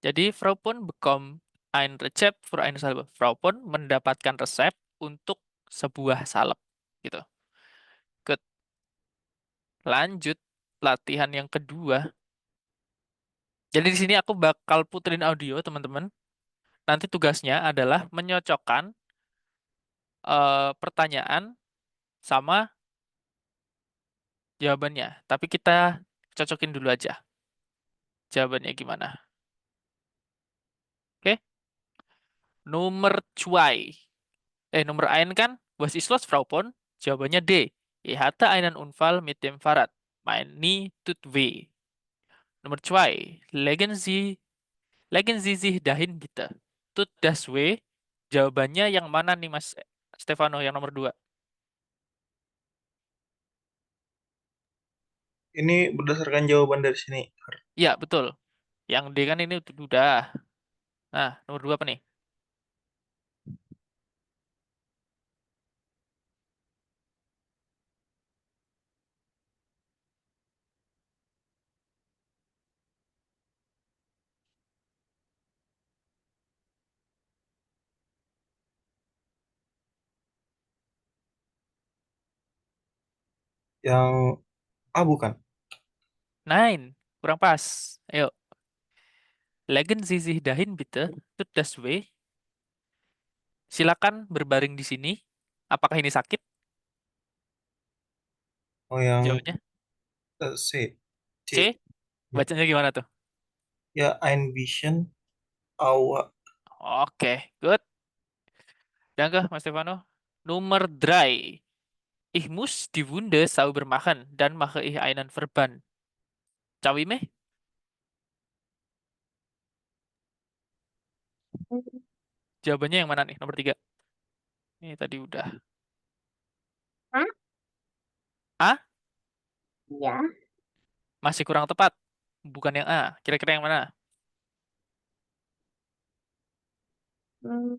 Jadi, Frau Pun bekommt ein Rezept für eine Salbe. Frau Pun mendapatkan resep untuk sebuah salep. Gitu. Good. Lanjut, latihan yang kedua. Jadi di sini aku bakal puterin audio, teman-teman. Nanti tugasnya adalah menyocokkan pertanyaan sama jawabannya. Tapi kita cocokin dulu aja. Jawabannya gimana? Oke? Nomor 2. Nomor 1 kan? Was ist los, Frau Pon? Jawabannya D. Ich hatte einen Unfall mit dem Fahrrad. Mein Knie tut weh. Nomor 2. Legen Sie sich dahin bitte. Tut das weh? Jawabannya yang mana nih, Mas Stefano, yang nomor 2?
Ini berdasarkan jawaban dari sini.
Iya, betul. Yang D kan ini udah. Nah, nomor 2 apa nih?
Yang A bukan?
9. Kurang pas. Ayo. Legen Sie sich dahin bitte. Tut das weh? Silakan berbaring di sini. Apakah ini sakit?
Oh, yang
Jawabannya
C. C.
C.
Ya,
Bacanya gimana tuh?
ya ein bisschen aua.
Oke, good. Danke, Mas Stefano. Nomor 3. Ich muss die Wunde sauber machen, dann mache ich einen Verband. Cawime? Jawabannya yang mana nih? Nomor 3. Ini tadi udah.
Hah?
A?
Ya.
Masih kurang tepat. Bukan yang A. Kira-kira yang mana?
Hmm.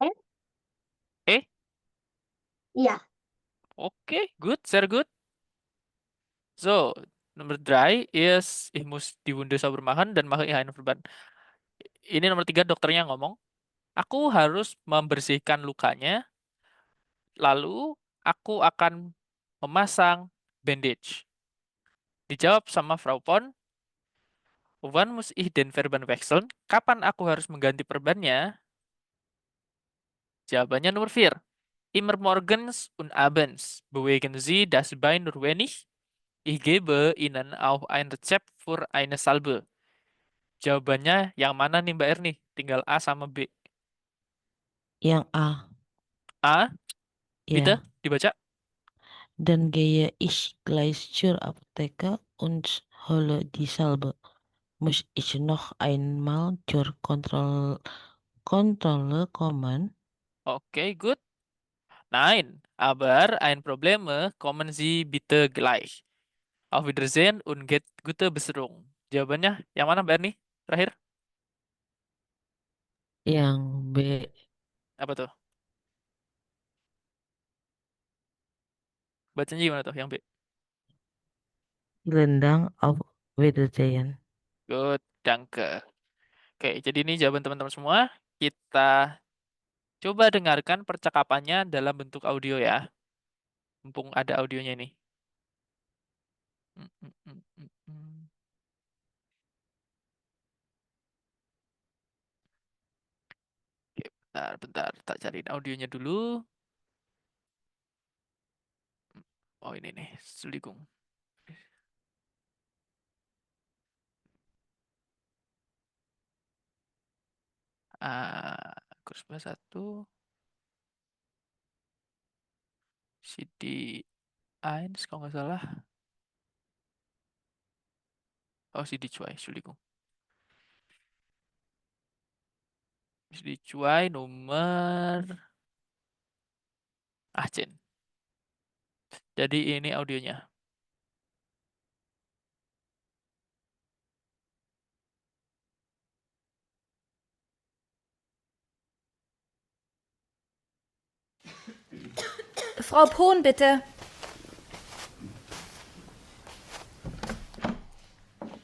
Eh?
E?
Iya.
Oke, good. Sehr good. So, nomor 3 is ich muss die Wunde sauber machen dan mache ich einen Verband. Ini nomor 3 dokternya ngomong, aku harus membersihkan lukanya, lalu aku akan memasang bandage. Dijawab sama Frau Pon, wann muss ich den Verband wechseln? Kapan aku harus mengganti perbannya? Jawabannya nomor 4. Immer morgens und abends bewegen Sie das Bein nur wenig. Ich gebe Ihnen auch ein Rezept für eine Salbe. Jawabannya yang mana nih, Mbak Erni? Tinggal A sama B.
Yang A.
A, bitte,
Ya.
dibaca.
Dann gehe ich gleich zur Apotheke und hole die Salbe. Muss ich noch einmal zur Kontrolle kommen?
Oke, good. Nein, aber ein Probleme kommen Sie bitte gleich. Auf Wiedersehen und gute Besserung. Jawabannya yang mana, Mbak Erni? Terakhir,
Yang B.
apa tuh? Bacanya gimana tuh yang B?
Vielen Dank, auf Wiedersehen.
Good, danke. Oke, jadi ini jawaban teman-teman semua. Kita coba dengarkan percakapannya dalam bentuk audio ya. Mumpung ada audionya ini. Mm, mm, mm, mm, mm. Oke, bentar. Tak cariin audionya dulu. Oh, ini nih, Suligung. Kurs bahasa 1. CD 1 kalau nggak salah. Oh, CD Cuai, Suligung. CD Cuai nomor Acen. Jadi ini audionya.
Frau Pohn, bitte.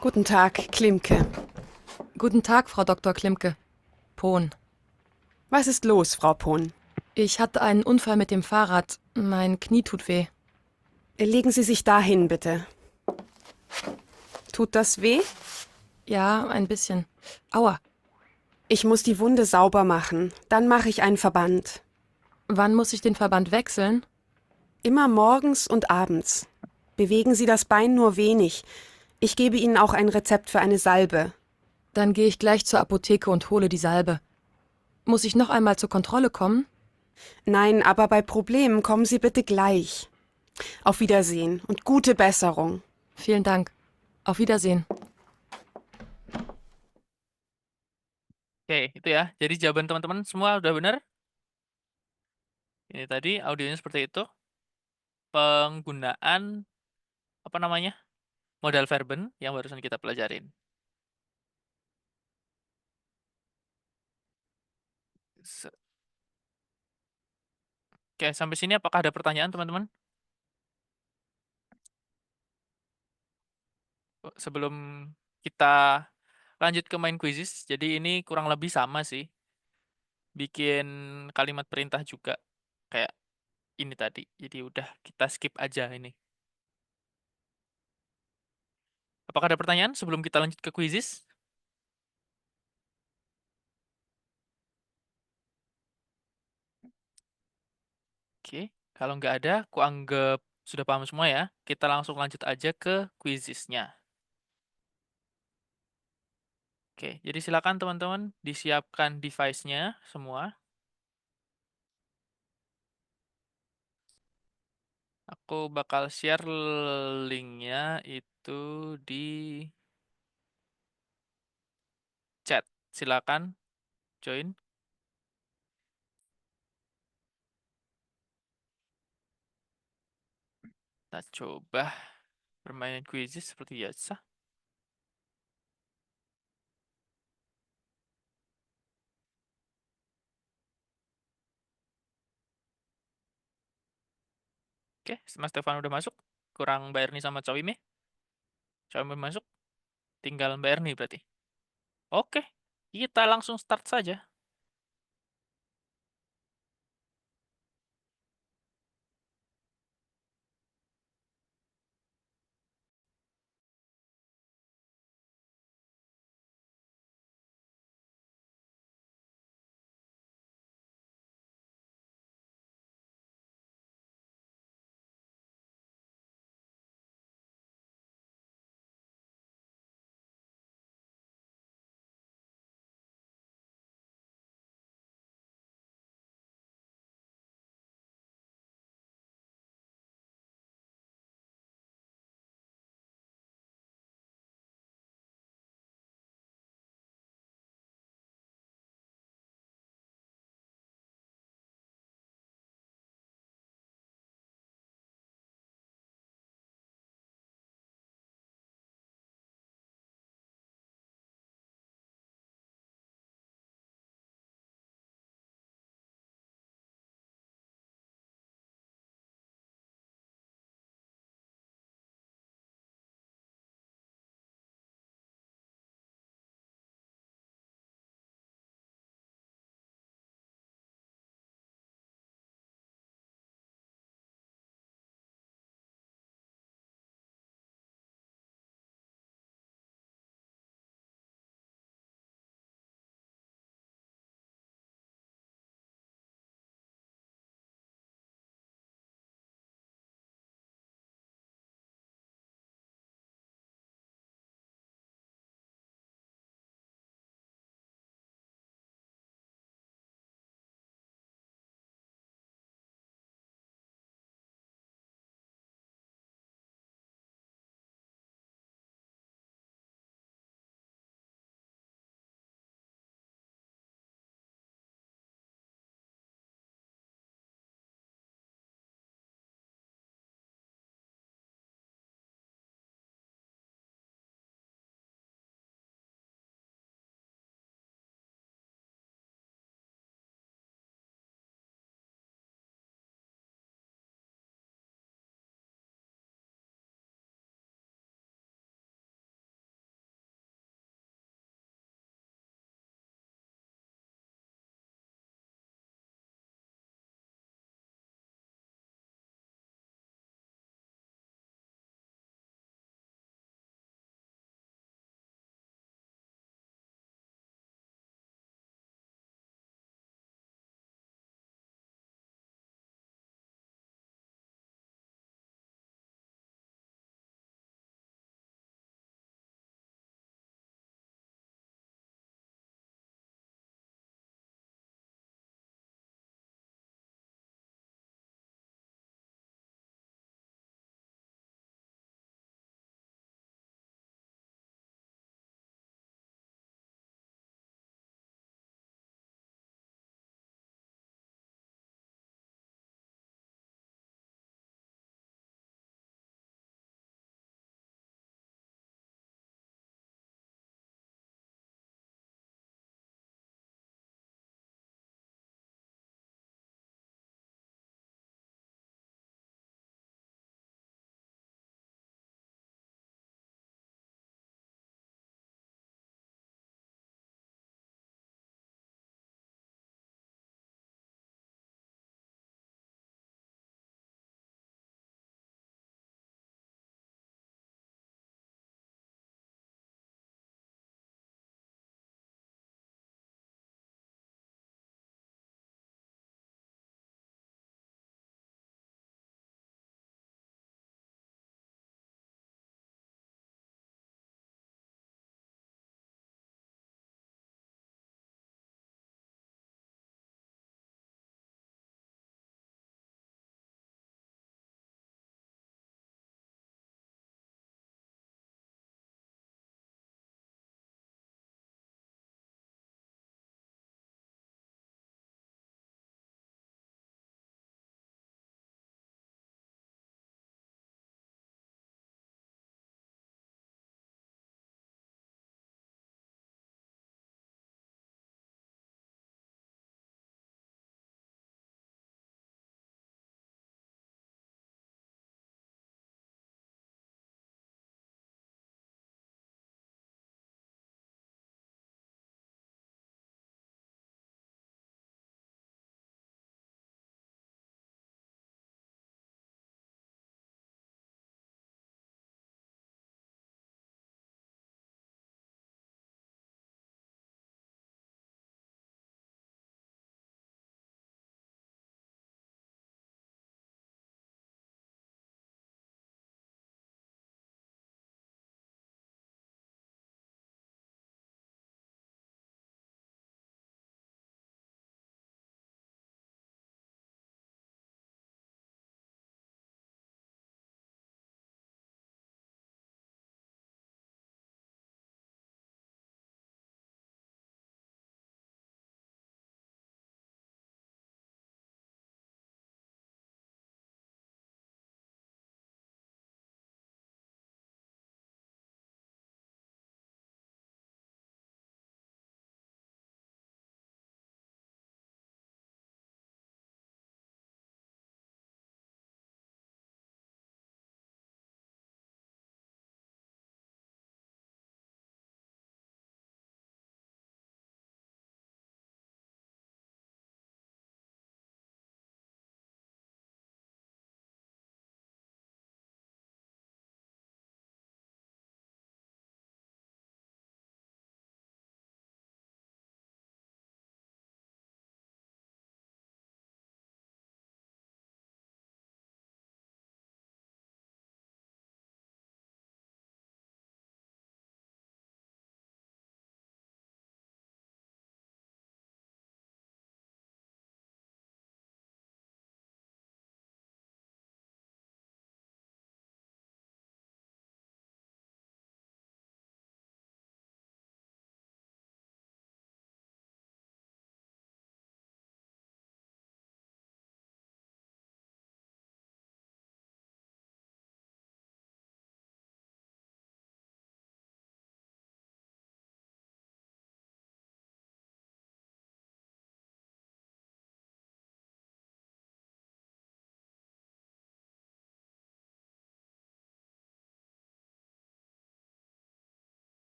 Guten Tag, Klimke.
Guten Tag, Frau Dr. Klimke. Pohn.
Was ist los, Frau Pohn?
Ich hatte einen Unfall mit dem Fahrrad. Mein Knie tut weh.
Legen Sie sich dahin, bitte. Tut das weh?
Ja, ein bisschen. Aua.
Ich muss die Wunde sauber machen. Dann mache ich einen Verband.
Wann muss ich den Verband wechseln?
Immer morgens und abends. Bewegen Sie das Bein nur wenig. Ich gebe Ihnen auch ein Rezept für eine Salbe.
Dann gehe ich gleich zur Apotheke und hole die Salbe. Muss ich noch einmal zur Kontrolle kommen?
Nein, aber bei Problemen kommen Sie bitte gleich. Auf Wiedersehen und gute Besserung.
Vielen Dank. Auf Wiedersehen.
Oke, itu ya. Jadi jawaban teman-teman semua udah benar. Ini tadi audionya seperti itu. Penggunaan apa namanya? Modal verben yang barusan kita pelajarin. Oke, sampai sini apakah ada pertanyaan teman-teman? Sebelum kita lanjut ke main quizzes, jadi ini kurang lebih sama sih. Bikin kalimat perintah juga kayak ini tadi. Jadi udah kita skip aja ini. Apakah ada pertanyaan sebelum kita lanjut ke quizzes? Oke, kalau nggak ada, aku anggap sudah paham semua ya. Kita langsung lanjut aja ke quizzesnya. Oke, jadi silakan teman-teman disiapkan device-nya semua. Aku bakal share link-nya itu di chat. Silakan join. Kita coba bermain quizzes seperti biasa. Oke, Mas Stefan udah masuk. Kurang Mbak Erni sama Cawime. Cawime masuk. Tinggal Mbak Erni berarti. Oke, kita langsung start saja.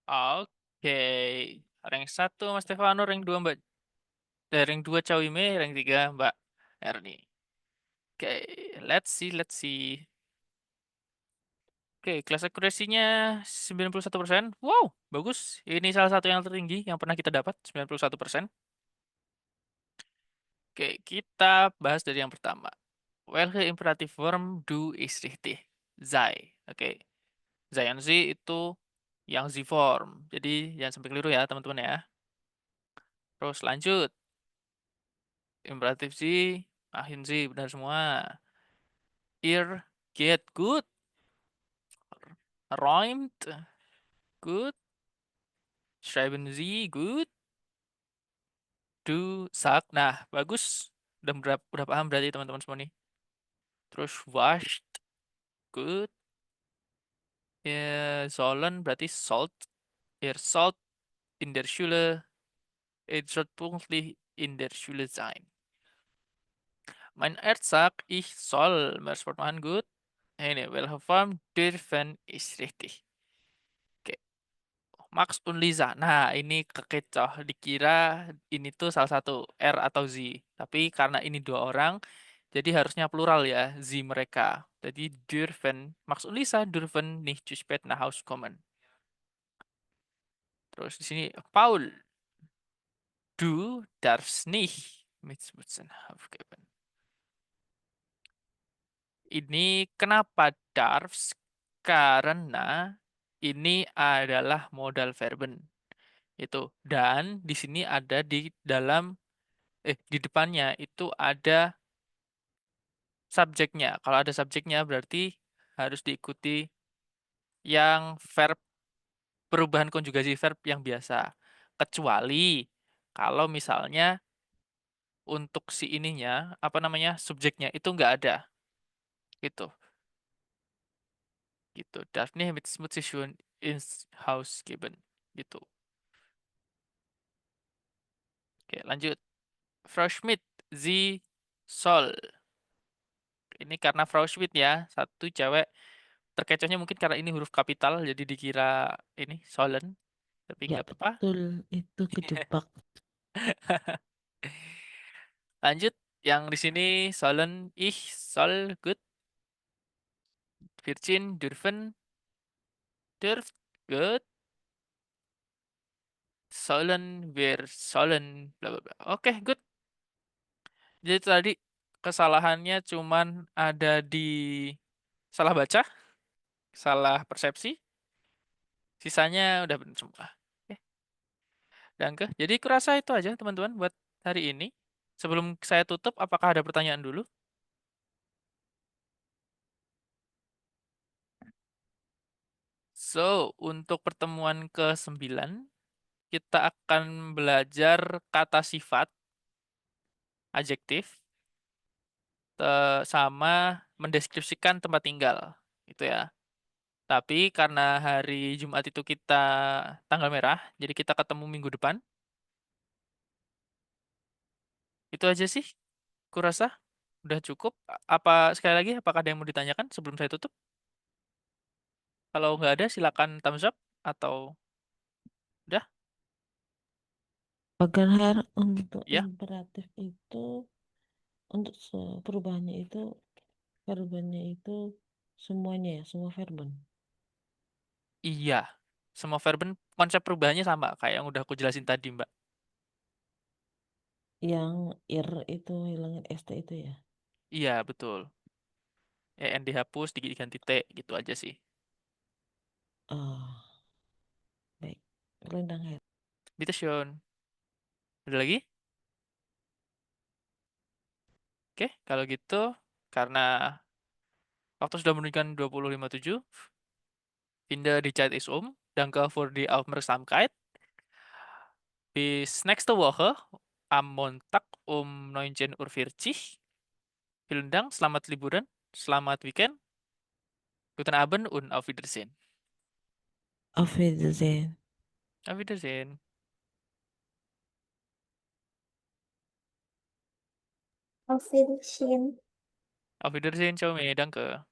Oke. Rank 1 Mas Stefano, rank 2 Mbak. Rank 2 Cawime, rank 3 Mbak Erni. Oke, let's see. Oke, kelas akurasinya 91%. Wow, bagus. Ini salah satu yang tertinggi yang pernah kita dapat, 91%. Oke, kita bahas dari yang pertama. Welche imperative form du ist richtig? Sei. Oke. Zion Z itu yang Z form. Jadi jangan sampai keliru ya, teman-teman ya. Terus lanjut. Imperatif Z, Ahin Z, benar semua. Ihr geht gut. Räumt gut. Schreiben Sie gut. Du sagt. Nah, bagus. Udah paham berarti teman-teman semua nih. Terus washed good. Ya, sollen berarti salt. Ihr sollt in der Schule. Ihr sollt pünktlich in der Schule sein. Mein Arzt sagt, ich soll mehr Sport machen. Gut. Ini, welche Form dürfen ist richtig. Oke. Max und Lisa. Nah, ini kekecoh. Dikira ini tuh salah satu R atau Z. Tapi karena ini 2 orang, jadi harusnya plural ya, Z mereka. Jadi dürfen, Max und Lisa dürfen nicht zu spät nach Hause kommen. Terus di sini Paul, du darfst nicht mit Smutzen aufgeben. Ini kenapa darfs? Karena ini adalah modal verben. Itu. Dan di sini ada di dalam di depannya itu ada subjeknya. Kalau ada subjeknya berarti harus diikuti yang verb, perubahan konjugasi verb yang biasa. Kecuali kalau misalnya untuk si ininya, apa namanya, subjeknya itu nggak ada. Gitu. Gitu. Daphne mit Smutzischen ins Haus geben. Gitu. Oke, lanjut. Frau Schmidt, Sie soll. Ini karena Frau Schmidt ya, satu cewek. Terkecohnya mungkin karena ini huruf kapital, jadi dikira ini sollen. Tapi
Ya
nggak apa-apa.
betul, itu kejebak.
Lanjut, yang di sini sollen, ich soll, gut. Virgin, dürfen, dürft, gut. Sollen, wir sollen, bla bla bla. Oke, good. Jadi tadi kesalahannya cuman ada di salah baca, salah persepsi. Sisanya udah benar semua. Oke. Dan jadi kurasa itu aja teman-teman buat hari ini. Sebelum saya tutup, apakah ada pertanyaan dulu? So, untuk pertemuan ke-9, kita akan belajar kata sifat, adjektif, sama mendeskripsikan tempat tinggal. Itu ya. Tapi karena hari Jumat itu kita tanggal merah, jadi kita ketemu minggu depan. Itu aja sih, kurasa udah cukup. Apa sekali lagi, apakah ada yang mau ditanyakan sebelum saya tutup? Kalau nggak ada, silakan thumbs up atau udah
Pak Ganhar, untuk
ya.
imperatif itu, untuk perubahannya itu, verbennya itu semuanya ya, semua verben.
Iya, semua verben konsep perubahannya sama kayak yang udah aku jelasin tadi, Mbak.
Yang ir itu hilangin st itu ya.
Iya, betul. En dihapus, diganti T, gitu aja sih.
Oh, baik. Rendang head.
Bitteschön. Ada lagi? Oke, kalau gitu, karena waktu sudah menunjukkan 20.57, Finde die Zeit ist Danke für die Aufmerksamkeit. Bis nächste Woche am Montag um 19:40 Uhr. Vielen Dank, selamat liburan, selamat weekend. Guten Abend und auf Wiedersehen.
Auf Wiedersehen.
Auf Wiedersehen.
Auf Wiedersehen.
Auf Wiedersehen, ciao, danke.